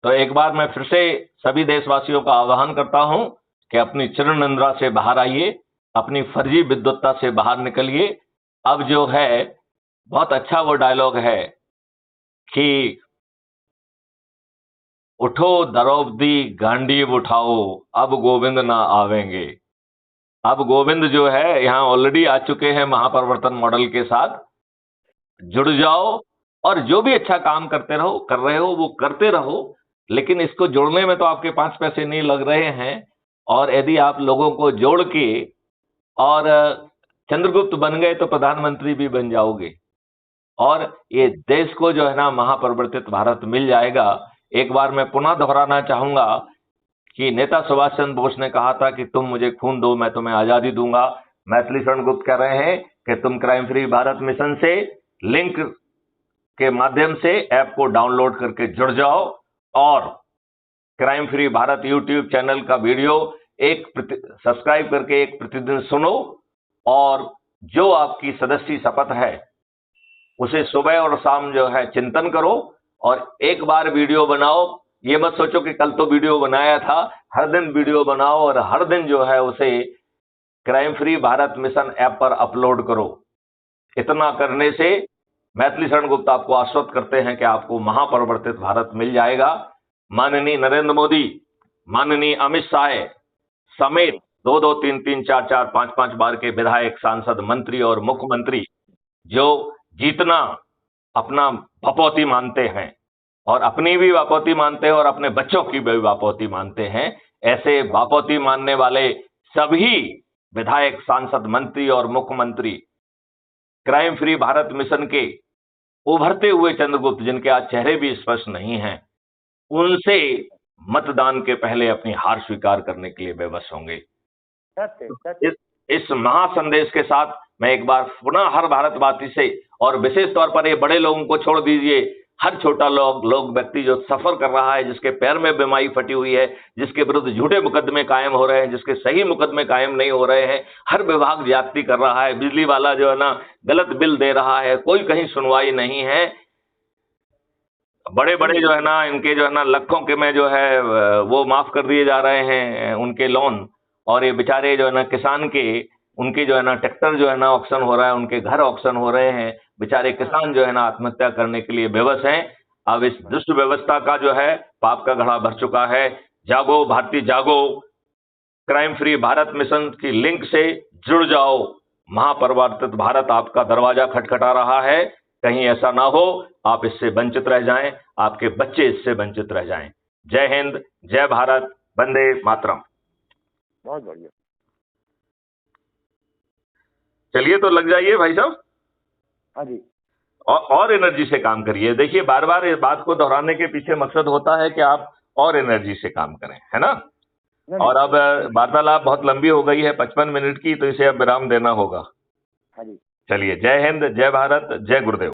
तो एक बार मैं फिर से सभी देशवासियों का आह्वान करता हूं कि अपनी चिर निंद्रा से बाहर आइए, अपनी फर्जी विद्वत्ता से बाहर निकलिए। अब जो है, बहुत अच्छा वो डायलॉग है कि उठो द्रौपदी गांडीव उठाओ, अब गोविंद ना आवेंगे। अब गोविंद जो है यहाँ ऑलरेडी आ चुके हैं महापरिवर्तन मॉडल के साथ। जुड़ जाओ, और जो भी अच्छा काम करते रहो, कर रहे हो वो करते रहो। लेकिन इसको जोड़ने में तो आपके 5 पैसे नहीं लग रहे हैं। और यदि आप लोगों को जोड़ के और चंद्रगुप्त बन गए तो प्रधानमंत्री भी बन जाओगे, और ये देश को जो है ना महापरिवर्तित भारत मिल जाएगा। एक बार मैं पुनः दोहराना चाहूंगा कि नेता सुभाष चंद्र बोस ने कहा था कि तुम मुझे खून दो, मैं तुम्हें आजादी दूंगा। मैथिली शरण गुप्त कह रहे हैं कि तुम क्राइम फ्री भारत मिशन से लिंक के माध्यम से ऐप को डाउनलोड करके जुड़ जाओ, और crime free Bharat YouTube channel का वीडियो सब्सक्राइब करके एक प्रतिदिन सुनो, और जो आपकी सदस्य शपथ है उसे सुबह और शाम जो है चिंतन करो, और एक बार वीडियो बनाओ। ये मत सोचो कि कल तो वीडियो बनाया था। हर दिन वीडियो बनाओ, और हर दिन जो है उसे crime free Bharat mission app पर अपलोड करो। इतना करने से मैथिली शरण गुप्त आपको आश्वस्त करते हैं कि आपको महापरिवर्तित भारत मिल जाएगा। माननीय नरेंद्र मोदी, माननीय अमित शाह समेत 2-2, 3-3, 4-4, 5-5 बार के विधायक, सांसद, मंत्री और मुख्यमंत्री जो जीतना अपना भपौती मानते हैं, और अपनी भी वापौती मानते हैं और अपने बच्चों की भी वापौती मानते हैं, ऐसे वापौती मानने वाले सभी विधायक, सांसद, मंत्री और मुख्यमंत्री क्राइम फ्री भारत मिशन के उभरते हुए चंद्रगुप्त, जिनके आज चेहरे भी स्पष्ट नहीं हैं, उनसे मतदान के पहले अपनी हार स्वीकार करने के लिए बेबस होंगे। इस महासंदेश के साथ मैं एक बार पुनः हर भारतवासी से, और विशेष तौर पर ये बड़े लोगों को छोड़ दीजिए, हर छोटा लोग व्यक्ति जो सफर कर रहा है, जिसके पैर में बीमारी फटी हुई है, जिसके विरुद्ध झूठे मुकदमे कायम हो रहे हैं, जिसके सही मुकदमे कायम नहीं हो रहे हैं, हर विभाग ज्यादती कर रहा है, बिजली वाला जो है ना गलत बिल दे रहा है, कोई कहीं सुनवाई नहीं है। बड़े बड़े जो है ना, इनके जो है ना लाखों के में जो है वो माफ कर दिए जा रहे हैं उनके लोन, और ये बेचारे जो है ना किसान के, उनके जो है ना ट्रैक्टर जो है ना ऑक्शन हो रहा है, उनके घर ऑक्शन हो रहे हैं, बेचारे किसान जो है ना आत्महत्या करने के लिए बेबस हैं। अब इस दुष्ट व्यवस्था का जो है पाप का घड़ा भर चुका है। जागो भारतीय जागो, क्राइम फ्री भारत मिशन की लिंक से जुड़ जाओ। महापरिवर्तित भारत आपका दरवाजा खटखटा रहा है। कहीं ऐसा ना हो आप इससे वंचित रह जाएं, आपके बच्चे इससे वंचित रह जाएं। जय हिंद, जय भारत, वंदे मातरम। बहुत बढ़िया। चलिए, तो लग जाइए भाई साहब। हाँ जी। और एनर्जी से काम करिए। देखिए, बार बार इस बात को दोहराने के पीछे मकसद होता है कि आप और एनर्जी से काम करें, है ना। नहीं, और अब वार्तालाप बहुत लंबी हो गई है, 55 मिनट की, तो इसे अब विराम देना होगा। हाँ जी। चलिए, जय हिंद, जय भारत, जय गुरुदेव।